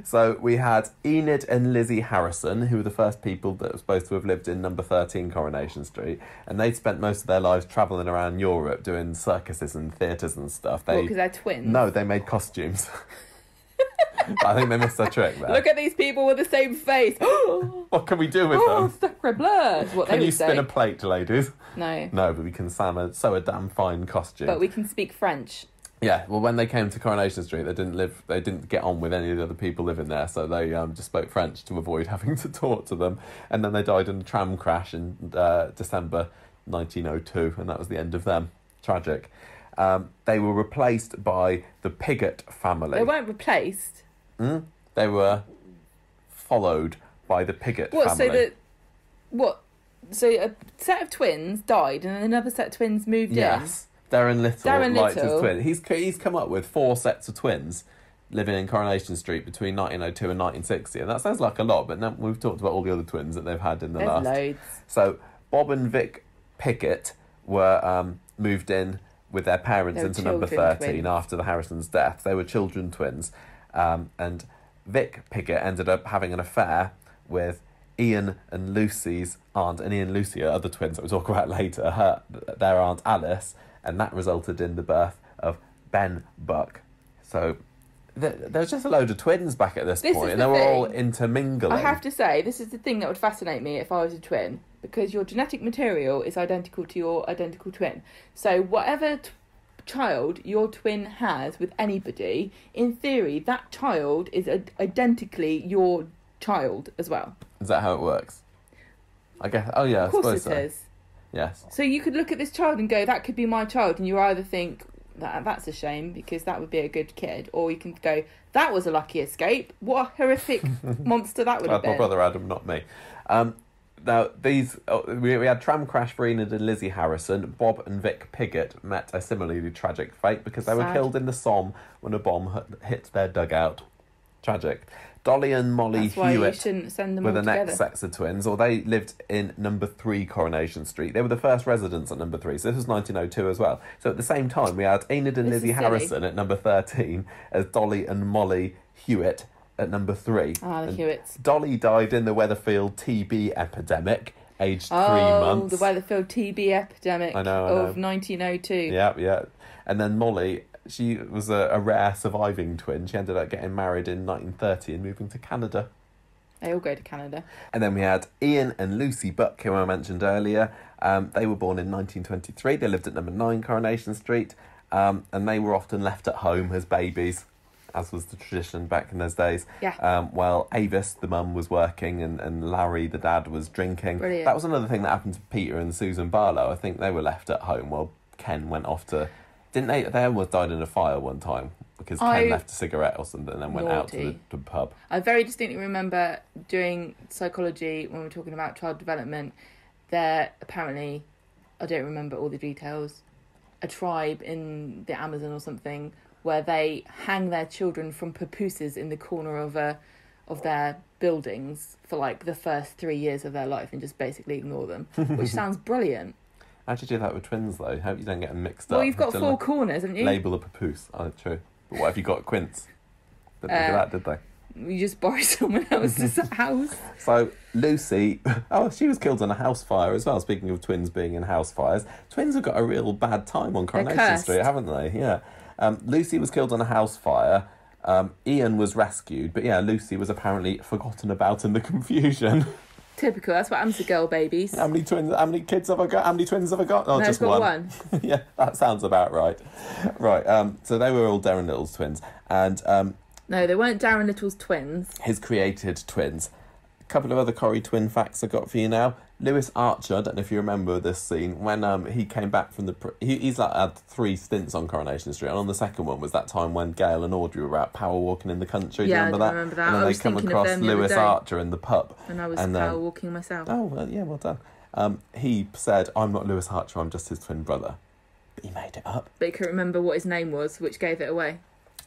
So we had Enid and Lizzie Harrison, who were the first people that were supposed to have lived in number 13 Coronation Street, and they'd spent most of their lives travelling around Europe doing circuses and theatres and stuff. Because they're twins? No, they made costumes. I think they missed their trick there. Look at these people with the same face. What can we do with them? Oh, sacre bleu. What can you spin a plate, ladies? No. No, but we can sew a damn fine costume. But we can speak French. Yeah, well, when they came to Coronation Street, they didn't get on with any of the other people living there, so they just spoke French to avoid having to talk to them. And then they died in a tram crash in December 1902, and that was the end of them. Tragic. They were replaced by the Pigott family. They weren't replaced. They were followed by the Pigott family. So a set of twins died and then another set of twins moved in? Yes. Darren Little his twin. He's come up with 4 sets of twins living in Coronation Street between 1902 and 1960. And that sounds like a lot, but now we've talked about all the other twins that they've had in the There's last. Loads. So Bob and Vic Pigott were moved in with their parents into number 13 twins. after the Harrisons' death. They were children twins. And Vic Pigott ended up having an affair with Ian and Lucy's aunt, and Ian and Lucy are other twins that we'll talk about later, their aunt Alice, and that resulted in the birth of Ben Buck. So there's just a load of twins back at this point, and they were all intermingling. I have to say, this is the thing that would fascinate me if I was a twin, because your genetic material is identical to your identical twin. So whatever child your twin has with anybody, in theory, that child is identically your child as well. Is that how it works? I guess. Oh yeah, of course I suppose it is. Yes. So you could look at this child and go, that could be my child, and you either think that's a shame because that would be a good kid, or you can go, that was a lucky escape. What a horrific monster that would have been. My brother Adam, not me. Now, we had tram crash for Enid and Lizzie Harrison. Bob and Vic Piggott met a similarly tragic fate because they were killed in the Somme when a bomb hit their dugout. Tragic. Dolly and Molly That's why Hewitt you shouldn't send them were all the together. next sex of twins, or they lived in number 3 Coronation Street. They were the first residents at number 3, so this was 1902 as well. So at the same time, we had Enid and Lizzie Harrison at number 13 as Dolly and Molly Hewitt at number 3. Ah, the Hewitts. Dolly died in the Weatherfield TB epidemic, aged 3 months. Oh, the Weatherfield TB epidemic of 1902. Yeah. And then Molly, she was a rare surviving twin. She ended up getting married in 1930 and moving to Canada. They all go to Canada. And then we had Ian and Lucy Buck, who I mentioned earlier. They were born in 1923. They lived at number 9 Coronation Street. And they were often left at home as babies, as was the tradition back in those days. Yeah. While Avis, the mum, was working and Larry, the dad, was drinking. Brilliant. That was another thing that happened to Peter and Susan Barlow. I think they were left at home while Ken went off to... Didn't they? They almost died in a fire one time because Ken left a cigarette or something and then went out to the pub. I very distinctly remember doing psychology when we were talking about child development. There apparently, I don't remember all the details, a tribe in the Amazon or something where they hang their children from papooses in the corner of their buildings for like the first 3 years of their life and just basically ignore them, which sounds brilliant. How'd you do that with twins, though? Hope you don't get them mixed up. Well, you've got 4 corners, haven't you? Label a papoose. Oh, true. But what have you got, quince? They didn't do that, did they? You just borrow someone else's house. So, Lucy... Oh, she was killed in a house fire as well. Speaking of twins being in house fires. Twins have got a real bad time on Coronation Street, haven't they? Yeah. Lucy was killed in a house fire. Ian was rescued. But yeah, Lucy was apparently forgotten about in the confusion. Typical. That's what happens to girl babies. How many kids have I got? How many twins have I got? Oh, no, just one. Yeah, that sounds about right. Right. So they were all Darren Little's twins, and no, they weren't Darren Little's twins. His created twins. A couple of other Corrie twin facts I got for you now. Lewis Archer, I don't know if you remember this scene, when he came back from the... He's like had 3 stints on Coronation Street, and on the second one was that time when Gail and Audrey were out power walking in the country. Yeah, do you remember that? And then they come across Lewis Archer in the pub. And I was power walking myself. Oh, well, yeah, well done. He said, I'm not Lewis Archer, I'm just his twin brother. But he made it up. But he couldn't remember what his name was, which gave it away.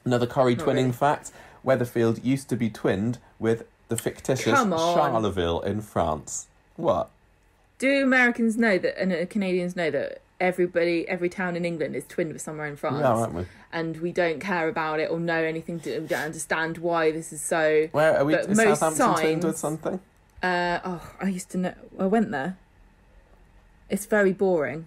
Another Corrie twinning fact, Weatherfield used to be twinned with the fictitious Charleville in France. What? Do Americans know that, and Canadians know that every town in England is twinned with somewhere in France? Yeah, aren't we? And we don't care about it or know anything. We don't understand why this is so. Where are we? But is most Southampton twinned with something? I used to know. I went there. It's very boring.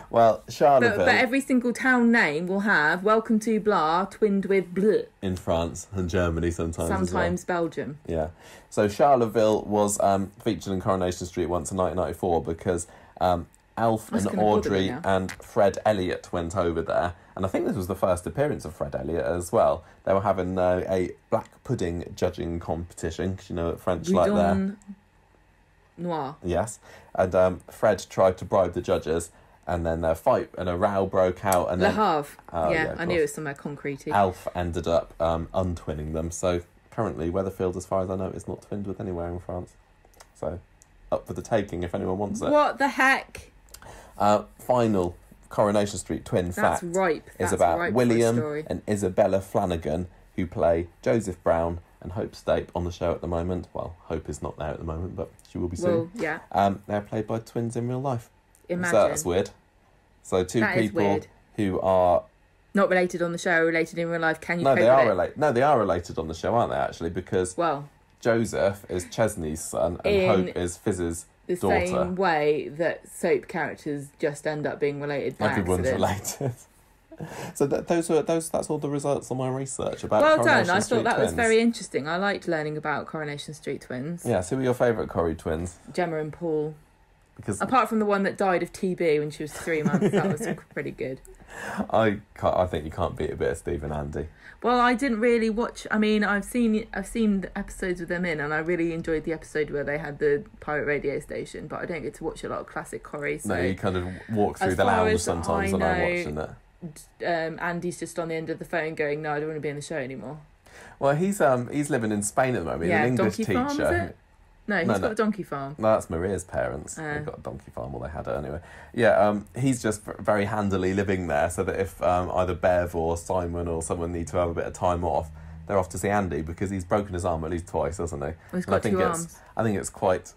Well, Charleville... But every single town name will have Welcome to Blah twinned with Bleu. In France and Germany sometimes as well. Belgium. Yeah. So Charleville was featured in Coronation Street once in 1994 because Alf and Audrey and Fred Elliott went over there. And I think this was the first appearance of Fred Elliott as well. They were having a black pudding judging competition, because you know what French like there. Noir. Yes. And Fred tried to bribe the judges, and then a fight and a row broke out. And Le then, Havre. Yeah, I knew it was somewhere concrete. Alf ended up untwinning them. So currently Weatherfield, as far as I know, is not twinned with anywhere in France. So up for the taking if anyone wants it. What the heck? Final Coronation Street twin fact is about William and Isabella Flanagan, who play Joseph Brown and Hope Stape on the show at the moment. Well, Hope is not there at the moment, but she will be soon. Well, yeah. They're played by twins in real life. Imagine. So that's weird. So two people who are... Not related on the show, related in real life. Can you No, they are related. No, they are related on the show, aren't they, actually? Because... Well, Joseph is Chesney's son and Hope is Fizz's the daughter. same way that soap characters just end up being related by Everyone's accident. related. So that's all the results of my research about Well Coronation done. I Street thought that was twins. very interesting. I liked learning about Coronation Street twins. Yeah, so who are your favourite Corrie twins? Gemma and Paul. Because Apart from the one that died of TB when she was 3 months, that was pretty good. I think you can't beat a bit of Steve and Andy. Well, I didn't really watch. I mean, I've seen the episodes with them in, and I really enjoyed the episode where they had the pirate radio station. But I don't get to watch a lot of classic Corrie. So No, you kind of walk through as the far lounge as sometimes when I'm watching it. Andy's just on the end of the phone going, "No, I don't want to be in the show anymore." Well, he's living in Spain at the moment. Yeah, He's an English Donkey Farm, teacher. is it? No, he's got a donkey farm. No, that's Maria's parents. They've got a donkey farm, or they had it anyway. Yeah, he's just very handily living there, so that if either Bev or Simon or someone need to have a bit of time off, they're off to see Andy because he's broken his arm at least twice, hasn't he? Well, he's got two arms. I think it's quite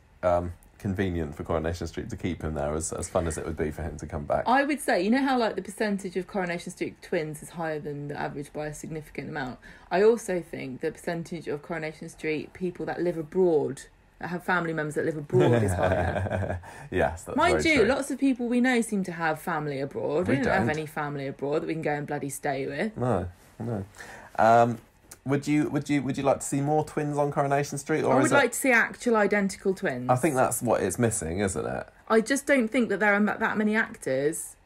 convenient for Coronation Street to keep him there, as fun as it would be for him to come back. I would say, you know how like the percentage of Coronation Street twins is higher than the average by a significant amount? I also think the percentage of Coronation Street people that live abroad, that have family members that live abroad is higher. Yes, that's Mind very you, true. lots of people we know seem to have family abroad. We don't have any family abroad that we can go and bloody stay with. No. Would you like to see more twins on Coronation Street, or I would like to see actual identical twins. I think that's what it's missing, isn't it? I just don't think that there are that many actors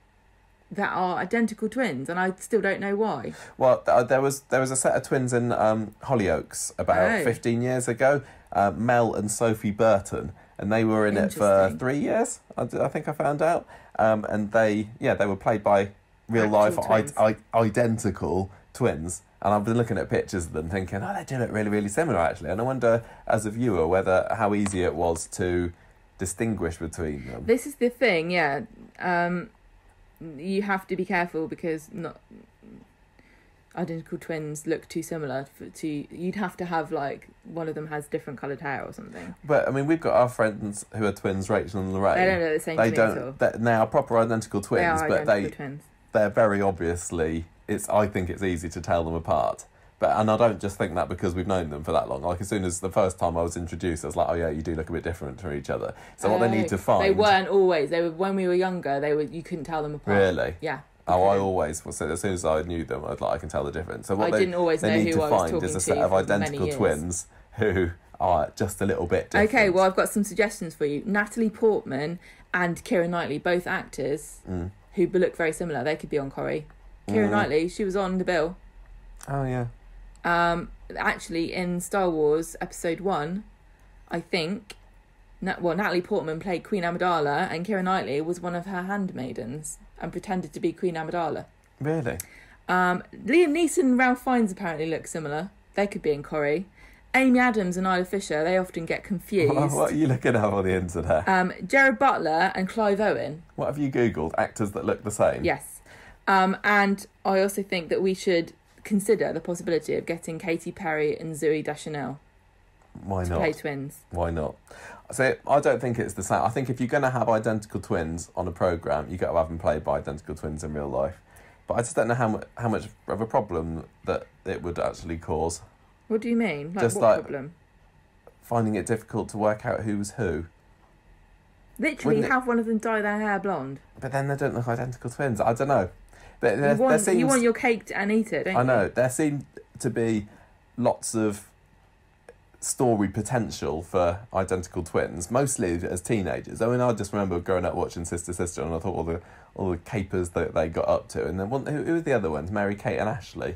that are identical twins, and I still don't know why. Well, there was a set of twins in Hollyoaks about 15 years ago, Mel and Sophie Burton, and they were in it for 3 years. I think I found out, and they were played by real life identical twins. And I've been looking at pictures of them thinking, oh, they do look really, really similar, actually. And I wonder, as a viewer, how easy it was to distinguish between them. This is the thing, yeah. You have to be careful because not identical twins look too similar. You'd have to have, like, one of them has different coloured hair or something. But, I mean, we've got our friends who are twins, Rachel and Lorraine. They don't look the same to me at all. They are proper identical twins, twins. They're very obviously... I think it's easy to tell them apart. And I don't just think that because we've known them for that long. Like, as soon as the first time I was introduced, I was like, oh yeah, you do look a bit different to each other. So what they need to find... They weren't always. They were, when we were younger, you couldn't tell them apart. Really? Yeah. Oh, I always was. As soon as I knew them, I can tell the difference. So what I didn't always know who I was need to talking find is a to set of for identical many years. twins who are just a little bit different. Okay, well, I've got some suggestions for you. Natalie Portman and Keira Knightley, both actors who look very similar. They could be on Corrie. Keira Knightley, she was on the bill. Oh, yeah. Actually, in Star Wars Episode 1, I think, Natalie Portman played Queen Amidala, and Keira Knightley was one of her handmaidens and pretended to be Queen Amidala. Really? Liam Neeson and Ralph Fiennes apparently look similar. They could be in Corrie. Amy Adams and Isla Fisher, they often get confused. What are you looking at on the internet? Jared Butler and Clive Owen. What have you Googled? Actors that look the same? Yes. And I also think that we should consider the possibility of getting Katy Perry and Zooey Deschanel Why not? play twins. Why not? So I don't think it's the same. I think if you're going to have identical twins on a programme, you've got to have them played by identical twins in real life. But I just don't know how much of a problem that it would actually cause. What do you mean? Just what problem? Finding it difficult to work out who was who. Literally have one of them dye their hair blonde. But then they don't look identical twins. I don't know. You want your cake and eat it, don't you? I know. There seemed to be lots of story potential for identical twins, mostly as teenagers. I mean, I just remember growing up watching Sister Sister, and I thought all the capers that they got up to. And then who were the other ones? Mary Kate and Ashley.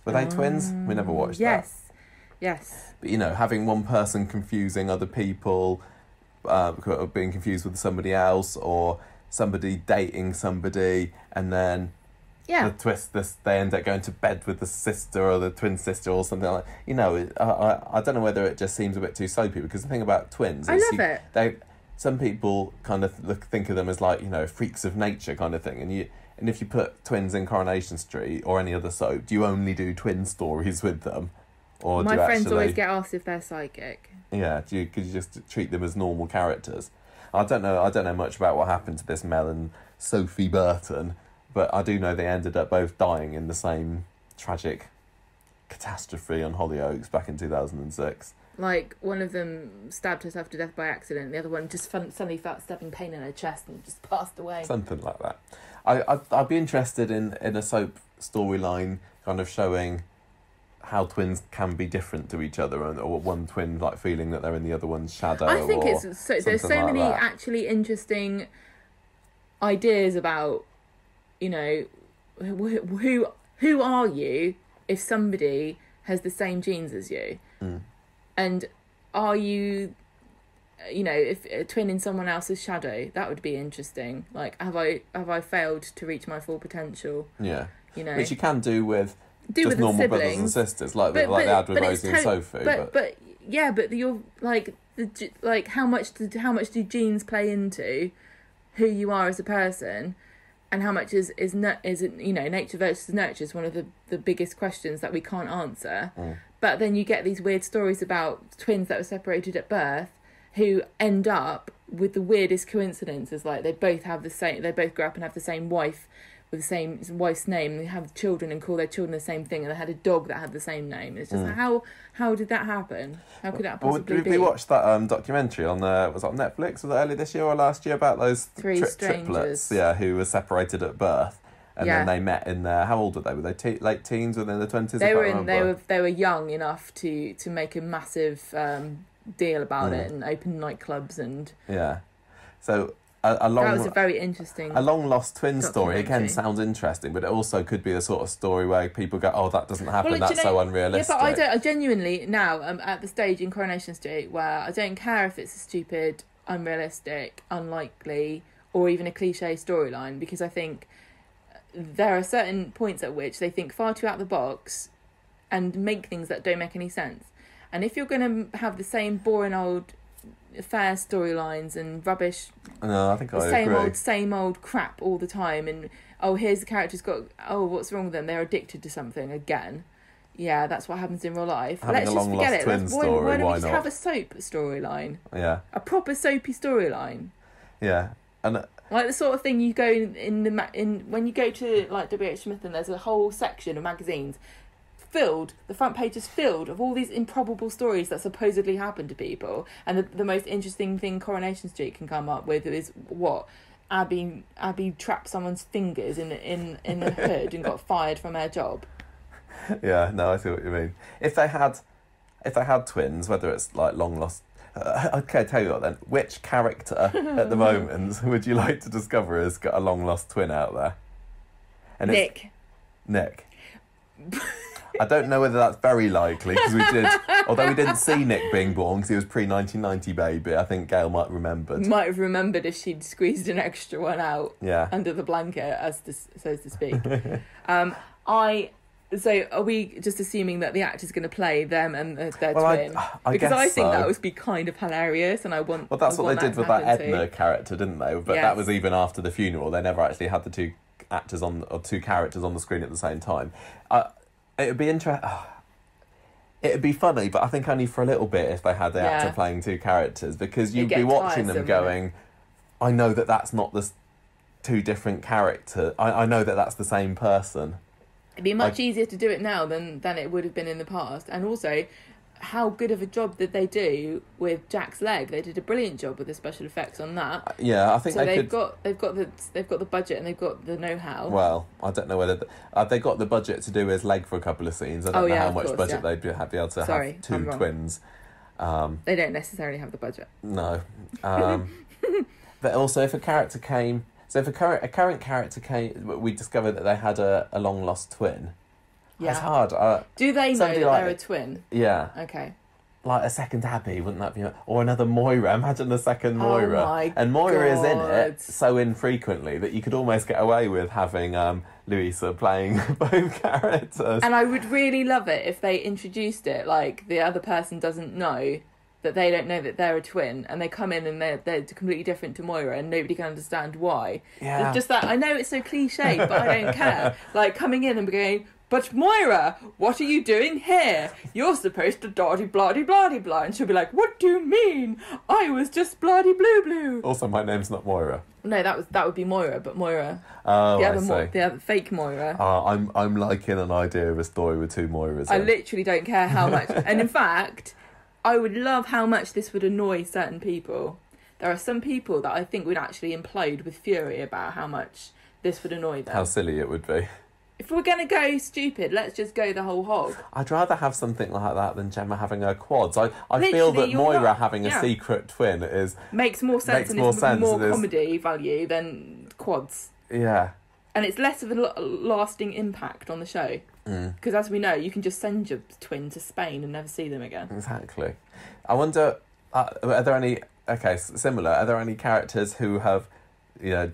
Were they twins? We never watched that. Yes. But, having one person confusing other people, being confused with somebody else, or somebody dating somebody, and then the twist, they end up going to bed with the sister or the twin sister or something like. I don't know whether it just seems a bit too soapy, because the thing about twins is I love it. Some people kind of think of them as like freaks of nature kind of thing, and if you put twins in Coronation Street or any other soap, do you only do twin stories with them, or my friends always get asked if they're psychic? Yeah, could you just treat them as normal characters? I don't know much about what happened to this Mel and Sophie Burton, but I do know they ended up both dying in the same tragic catastrophe on Hollyoaks back in 2006. Like, one of them stabbed herself to death by accident. The other one just suddenly felt stabbing pain in her chest and just passed away. Something like that. I'd be interested in a soap storyline kind of showing how twins can be different to each other, or one twin like feeling that they're in the other one's shadow. I think there's so like many that. actually interesting ideas about, you know, who are you if somebody has the same genes as you, and are you, you know, if a twin in someone else's shadow? That would be interesting. Like, have I failed to reach my full potential? Yeah, you know, which you can do with just with normal brothers and siblings. sisters, like they had with Rosie and Sophie. But you're like how much do genes play into who you are as a person, and how much is you know, nature versus nurture is one of the biggest questions that we can't answer. But then you get these weird stories about twins that were separated at birth who end up with the weirdest coincidences. Like, they both grow up and have the same wife with the same wife's name. They have children and call their children the same thing, and they had a dog that had the same name. It's just how did that happen? How could that possibly be? We watched that documentary on was it on Netflix? Was it early this year or last year about those three strangers? Triplets, who were separated at birth, and then they met in their, how old were they? Were they late teens, within the 20s? They were young enough to make a massive deal about it and open nightclubs and so. That was a very interesting. A long lost twin story again sounds interesting, but it also could be the sort of story where people go, "Oh, that doesn't happen. That's so unrealistic." Yeah, but I genuinely now I'm at the stage in Coronation Street where I don't care if it's a stupid, unrealistic, unlikely, or even a cliche storyline, because I think there are certain points at which they think far too out of the box and make things that don't make any sense. And if you're going to have the same boring old affair storylines and rubbish, no, I think I agree. Same old crap all the time, and here's the character's got, what's wrong with them, they're addicted to something again. Yeah, that's what happens in real life. Having Let's just forget it. Why don't we just not have a soap storyline? Yeah, a proper soapy storyline. Yeah, and like the sort of thing you go in when you go to like W.H. Smith, and there's a whole section of magazines the front page is filled of all these improbable stories that supposedly happen to people, and the most interesting thing Coronation Street can come up with is what Abby trapped someone's fingers in the hood and got fired from her job. Yeah, no, I see what you mean. If they had twins, whether it's like long lost, okay, tell you what then, which character at the moment would you like to discover has got a long lost twin out there? And Nick. I don't know whether that's very likely, because although we didn't see Nick being born because he was pre-1990 baby, I think Gail might have remembered if she'd squeezed an extra one out under the blanket, so to speak. So are we just assuming that the actor's going to play them and their twin? Because I think that would be kind of hilarious, and I want. Well, that's what they did with that Edna character, didn't they? But that was even after the funeral. They never actually had the two characters on the screen at the same time. It would be interesting. It would be funny, but I think only for a little bit if they had the actor playing two characters, because you'd be watching them going, I know that that's not the two different characters. I know that that's the same person. It'd be much easier to do it now than it would have been in the past. And also, how good of a job did they do with Jack's leg? They did a brilliant job with the special effects on that. Yeah, I think they've got the budget and they've got the know-how. Well, I don't know whether they got the budget to do his leg for a couple of scenes. I don't know how much budget they'd be able to have two twins. They don't necessarily have the budget. No, but also if a character came. So if a current character came, we discovered that they had a long lost twin. Yeah. It's hard. Do they know that they're a twin? Yeah. Okay. Like a second Abby, wouldn't that be? Or another Moira. Imagine a second Moira. Oh my and Moira God. is in it so infrequently that you could almost get away with having Louisa playing both characters. And I would really love it if they introduced it like the other person doesn't know that they don't know that they're a twin, and they come in and they're completely different to Moira, and nobody can understand why. Yeah. It's just that, I know it's so cliche, but I don't care. Like, coming in and going, but Moira, what are you doing here? You're supposed to blah-de blah-de blah-de blah. And she'll be like, what do you mean? I was just blah-de blue blue. Also, my name's not Moira. No, that would be Moira, but Moira. Oh, the other fake Moira. I'm liking an idea of a story with two Moiras. I literally don't care how much. And in fact, I would love how much this would annoy certain people. There are some people that I think would actually implode with fury about how much this would annoy them. How silly it would be. If we're going to go stupid, let's just go the whole hog. I'd rather have something like that than Gemma having her quads. I feel that Moira having a secret twin makes more sense and is more comedy value than quads. Yeah. And it's less of a lasting impact on the show. Because as we know, you can just send your twin to Spain and never see them again. Exactly. I wonder, are there any... Okay, similar. Are there any characters who have,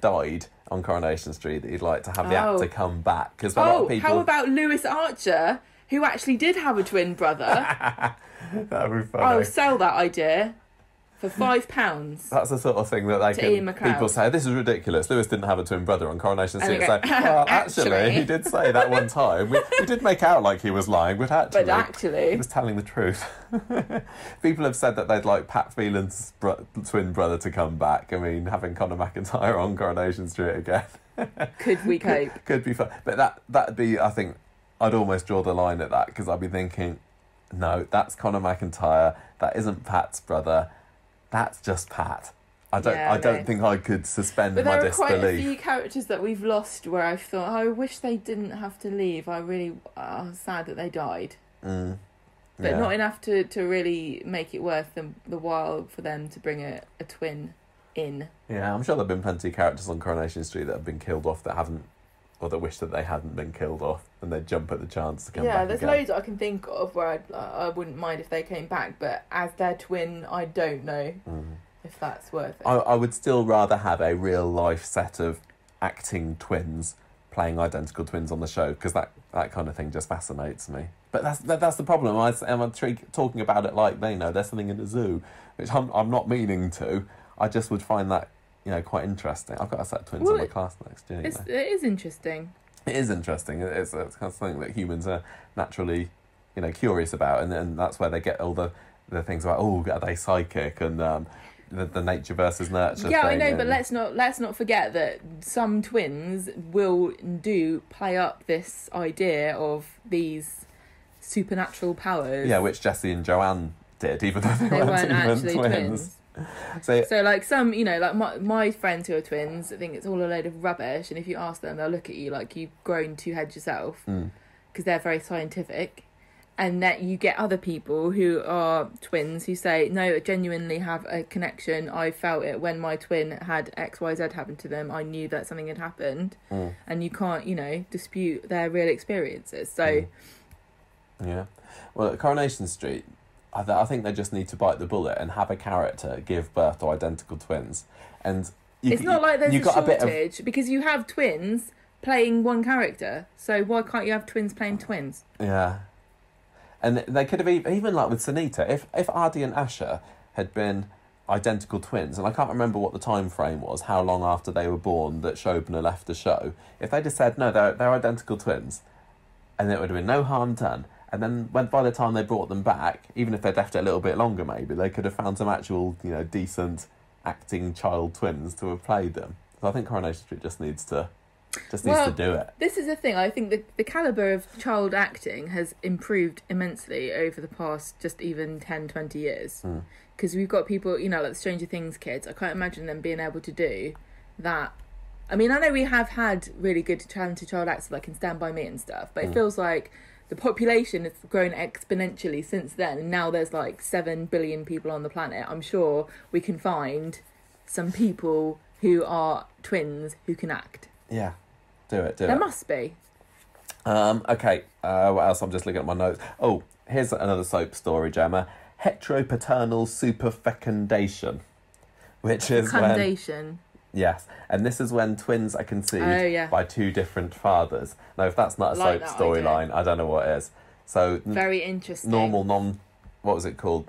died on Coronation Street that you'd like to have the actor come back? Because a lot of people... how about Lewis Archer, who actually did have a twin brother? That would be funny. I'll sell that idea for £5. That's the sort of thing that people say, this is ridiculous. Lewis didn't have a twin brother on Coronation Street. It's like, well, actually, he did say that one time. We did make out like he was lying, but actually, he was telling the truth. People have said that they'd like Pat Phelan's twin brother to come back. I mean, having Conor McIntyre on Coronation Street again. Could we cope? Could be fun. But that'd be, I think, I'd almost draw the line at that, because I'd be thinking, no, that's Conor McIntyre. That isn't Pat's brother. That's just Pat. I don't think I could suspend my disbelief. But there are quite a few characters that we've lost where I've thought, I wish they didn't have to leave. I really sad that they died. But not enough to really make it worth the while for them to bring a twin in. Yeah, I'm sure there have been plenty of characters on Coronation Street that have been killed off that haven't, or that wish that they hadn't been killed off, and they'd jump at the chance to come back. Yeah, there's loads that I can think of where I wouldn't mind if they came back, but as their twin, I don't know if that's worth it. I would still rather have a real life set of acting twins playing identical twins on the show, because that kind of thing just fascinates me. But that's the problem. I'm talking about it like there's something in a zoo, which I'm not meaning to. I just would find that quite interesting. I've got a set of twins in my class next year. It is interesting. It is interesting. It's kind of something that humans are naturally, curious about, and that's where they get all the things about, are they psychic, and the nature versus nurture. Yeah, thing, I know, but let's not forget that some twins will play up this idea of these supernatural powers. Yeah, which Jessie and Joanne did, even though they weren't actually twins. So like some, like my friends who are twins, I think it's all a load of rubbish, and if you ask them, they'll look at you like you've grown two heads yourself, because they're very scientific. And that you get other people who are twins who say, no, I genuinely have a connection. I felt it when my twin had XYZ happen to them. I knew that something had happened. And you can't, dispute their real experiences. So, yeah. Well, at Coronation Street, I think they just need to bite the bullet and have a character give birth to identical twins. And it's not like there's a shortage, because you have twins playing one character. So why can't you have twins playing twins? Yeah. And they could have even like with Sunita, if Aadi and Asha had been identical twins, and I can't remember what the time frame was, how long after they were born that Shobna left the show. If they just said no, they're identical twins, and it would have been no harm done. And then by the time they brought them back, even if they'd left it a little bit longer, maybe they could have found some actual decent acting child twins to have played them. So I think Coronation Street just needs to do it. This is the thing. I think the calibre of child acting has improved immensely over the past just even 10, 20 years. Because we've got people, like the Stranger Things kids. I can't imagine them being able to do that. I mean, I know we have had really good talented child actors like in Stand By Me and stuff, but it feels like the population has grown exponentially since then. And now there's like 7 billion people on the planet. I'm sure we can find some people who are twins who can act. Yeah, do it. There must be. Okay, what else? I'm just looking at my notes. Oh, here's another soap story, Gemma. Heteropaternal superfecundation, which is Fecundation. Yes, and this is when twins are conceived by two different fathers. Now, if that's not a soap storyline, I don't know what is. So very interesting. What was it called?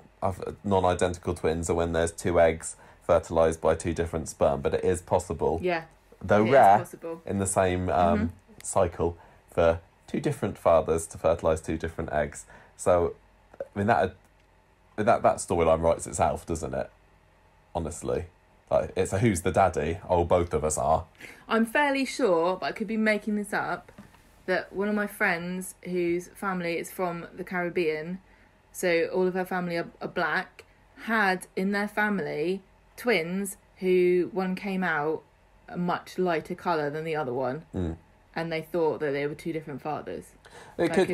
Non-identical twins are when there's two eggs fertilised by two different sperm, but it is possible. Yeah. Though rare, in the same cycle, for two different fathers to fertilise two different eggs. So, I mean, that storyline writes itself, doesn't it? Honestly. Like, it's a who's the daddy? Oh, both of us are. I'm fairly sure, but I could be making this up, that one of my friends whose family is from the Caribbean so all of her family are black, had in their family twins who one came out a much lighter colour than the other one, and they thought that they were two different fathers. That could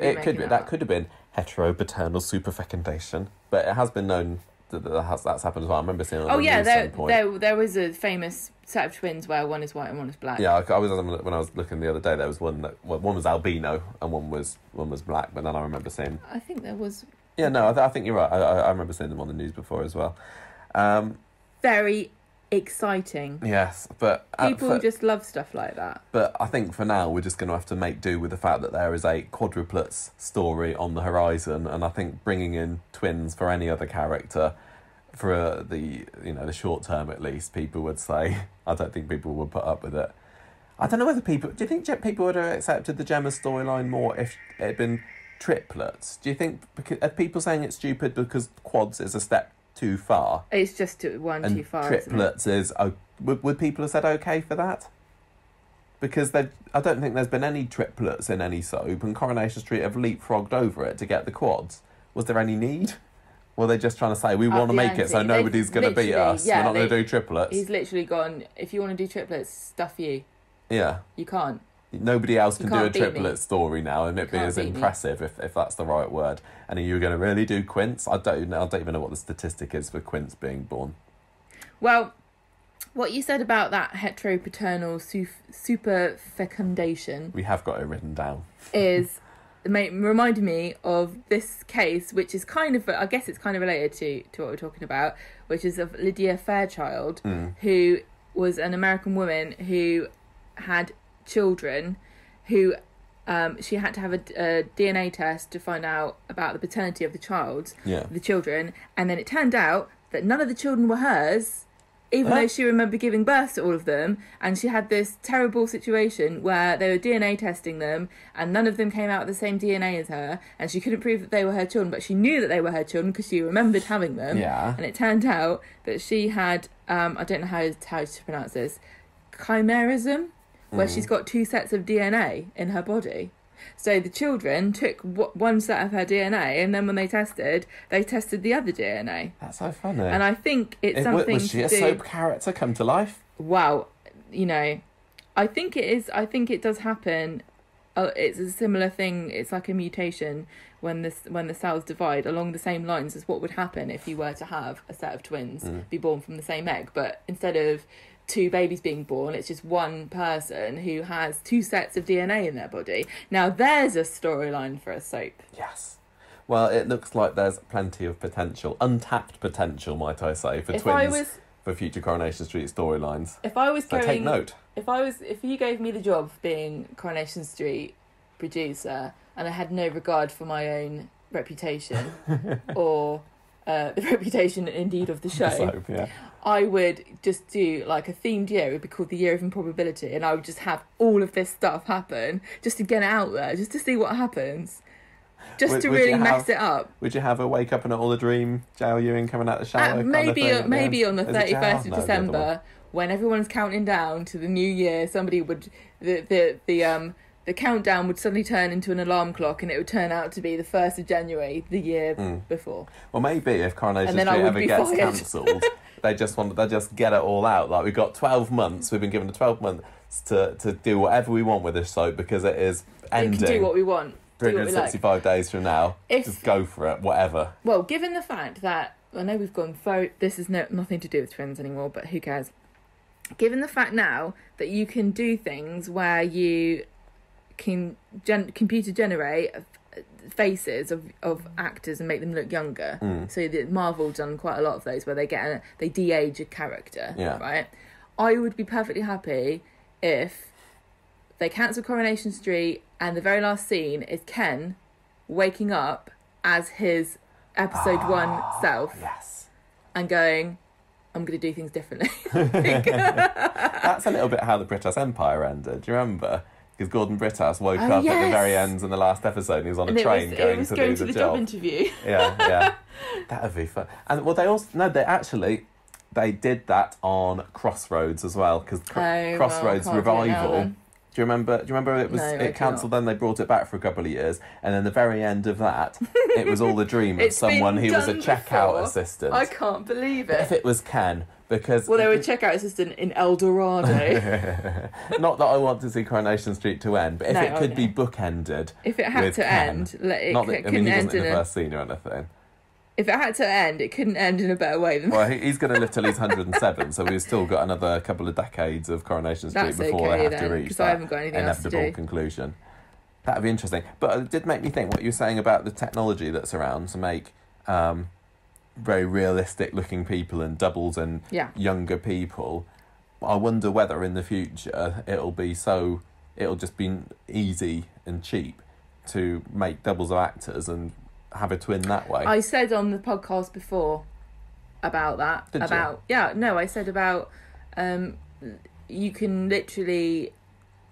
have been heteropaternal superfecundation, but it has been known that's happened as well. I remember seeing it on the news at some point. There was a famous set of twins where one is white and one is black. Yeah, when I was looking the other day, there was one was albino and one was black, but then I remember seeing... I think there was... Yeah, no, I think you're right. I remember seeing them on the news before as well. Very exciting. Yes, but... People just love stuff like that. But I think for now, we're just going to have to make do with the fact that there is a quadruplets story on the horizon, and I think bringing in twins for any other character, for the short term at least, people would say... I don't think people would put up with it. I don't know whether people... Do you think people would have accepted the Gemma storyline more if it had been triplets? Do you think... Are people saying it's stupid because quads is a step too far? It's just too far, triplets is... Would people have said okay for that? Because I don't think there's been any triplets in any soap, and Coronation Street have leapfrogged over it to get the quads. Was there any need? Were they just trying to say, we want to make it so nobody's going to beat us? Yeah, we're not going to do triplets. He's literally gone, if you want to do triplets, stuff you. Yeah. You can't. Nobody else can do a triplet story now and it be as impressive, if that's the right word. And are you going to really do quints? I don't even know what the statistic is for quints being born. Well, what you said about that heteropaternal super fecundation... We have got it written down. ...is... reminded me of this case, which is kind of, I guess it's kind of related to what we're talking about, which is of Lydia Fairchild, who was an American woman who had children who she had to have a DNA test to find out about the paternity of the children, and then it turned out that none of the children were hers, even though she remembered giving birth to all of them, and she had this terrible situation where they were DNA testing them and none of them came out with the same DNA as her, and she couldn't prove that they were her children, but she knew that they were her children because she remembered having them. And it turned out that she had I don't know how to pronounce this, chimerism, where she's got two sets of DNA in her body. So the children took one set of her DNA, and then when they tested the other DNA. That's so funny. And I think it's something. Was she a soap character come to life? Wow, I think it is. I think it does happen. It's a similar thing. It's like a mutation when the cells divide along the same lines as what would happen if you were to have a set of twins be born from the same egg, but instead of two babies being born, it's just one person who has two sets of DNA in their body. Now there's a storyline for a soap. Yes. Well, it looks like there's plenty of potential, untapped potential, might I say, for twins, for future Coronation Street storylines. If I was going, take note. If you gave me the job of being Coronation Street producer and I had no regard for my own reputation or the reputation indeed of the show, soap, yeah. I would just do like a themed year. It would be called the Year of Improbability, and I would just have all of this stuff happen just to get it out there, just to see what happens, just to really mess it up. Would you have a wake up and all a dream, Jael Ewing coming out the shower? Maybe on the 31st of December, when everyone's counting down to the new year, somebody would the countdown would suddenly turn into an alarm clock, and it would turn out to be the 1st of January, the year before. Well, maybe if Coronation Street ever gets cancelled, they just get it all out. Like, we've got 12 months. We've been given 12 months to do whatever we want with this soap, because it is ending. We can do what we want. 365 days from now. Just go for it, whatever. Well, given the fact that, I know we've gone this is nothing to do with twins anymore, but who cares? Given the fact now that you can do things where you can computer generate faces of actors and make them look younger. So that Marvel done quite a lot of those where they de-age a character. Right. I would be perfectly happy if they cancel Coronation Street and the very last scene is Ken waking up as his episode 1 self. Yes. And going, I'm going to do things differently. That's a little bit how the British Empire ended. Do you remember? Because Gordon Brittas woke up at the very end in the last episode, and he was on a train going to do the job interview. Yeah. That would be fun. And well, they did that on Crossroads as well, because Crossroads Revival Do you remember it was cancelled, then they brought it back for a couple of years, and then the very end of that, it was all a dream of someone who was a checkout assistant. I can't believe it. If it was Ken, because... Well, they were a checkout assistant in El Dorado. Not that I want to see Coronation Street to end, but if it could be bookended. If it had to end, he wasn't in the first scene or anything. If it had to end, it couldn't end in a better way than that. Well, he's going to live till he's 107, so we've still got another couple of decades of Coronation Street before they have to reach that inevitable conclusion. That'd be interesting. But it did make me think what you were saying about the technology that's around to make very realistic-looking people and doubles and younger people. I wonder whether in the future it'll just be easy and cheap to make doubles of actors and have a twin that way. I said on the podcast before about that. Did you? Yeah, no, I said about you can literally,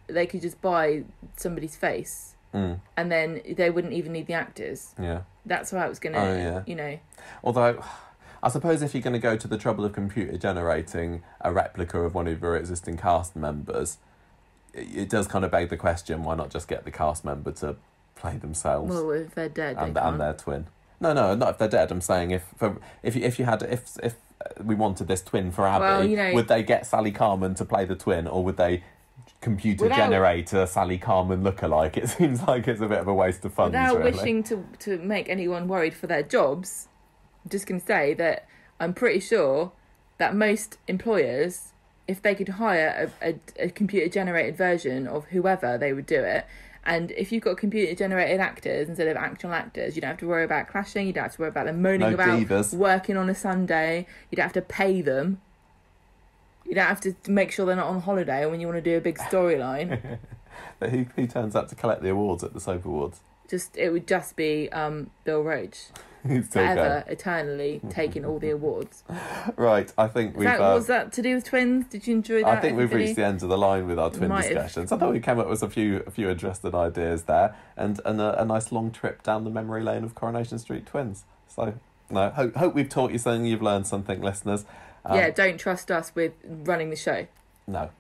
they could just buy somebody's face and then they wouldn't even need the actors. Yeah. That's how it was going to, you know. Although, I suppose if you're going to go to the trouble of computer generating a replica of one of your existing cast members, it does kind of beg the question, why not just get the cast member to play themselves? Well, if they're dead, and their twin. No, not if they're dead. I'm saying if we wanted this twin for Abby, well, you know, would they get Sally Carman to play the twin, or would they computer generate a Sally Carman lookalike? It seems like it's a bit of a waste of funds. Without really. wishing to make anyone worried for their jobs, I'm just going to say that I'm pretty sure that most employers, if they could hire a computer generated version of whoever, they would do it. And if you've got computer-generated actors instead of actual actors, you don't have to worry about clashing, you don't have to worry about them moaning about divas. Working on a Sunday, you don't have to pay them, you don't have to make sure they're not on holiday when you want to do a big storyline. But who turns up to collect the awards at the Soap Awards? It would just be Bill Roach. He's still forever, eternally taking all the awards. Right, I think was that to do with twins? Did you enjoy that? I think we've reached the end of the line with our twin discussions. I thought we came up with a few interesting ideas there, and a nice long trip down the memory lane of Coronation Street twins. So, no, hope we've taught you something, you've learned something, listeners. Don't trust us with running the show. No.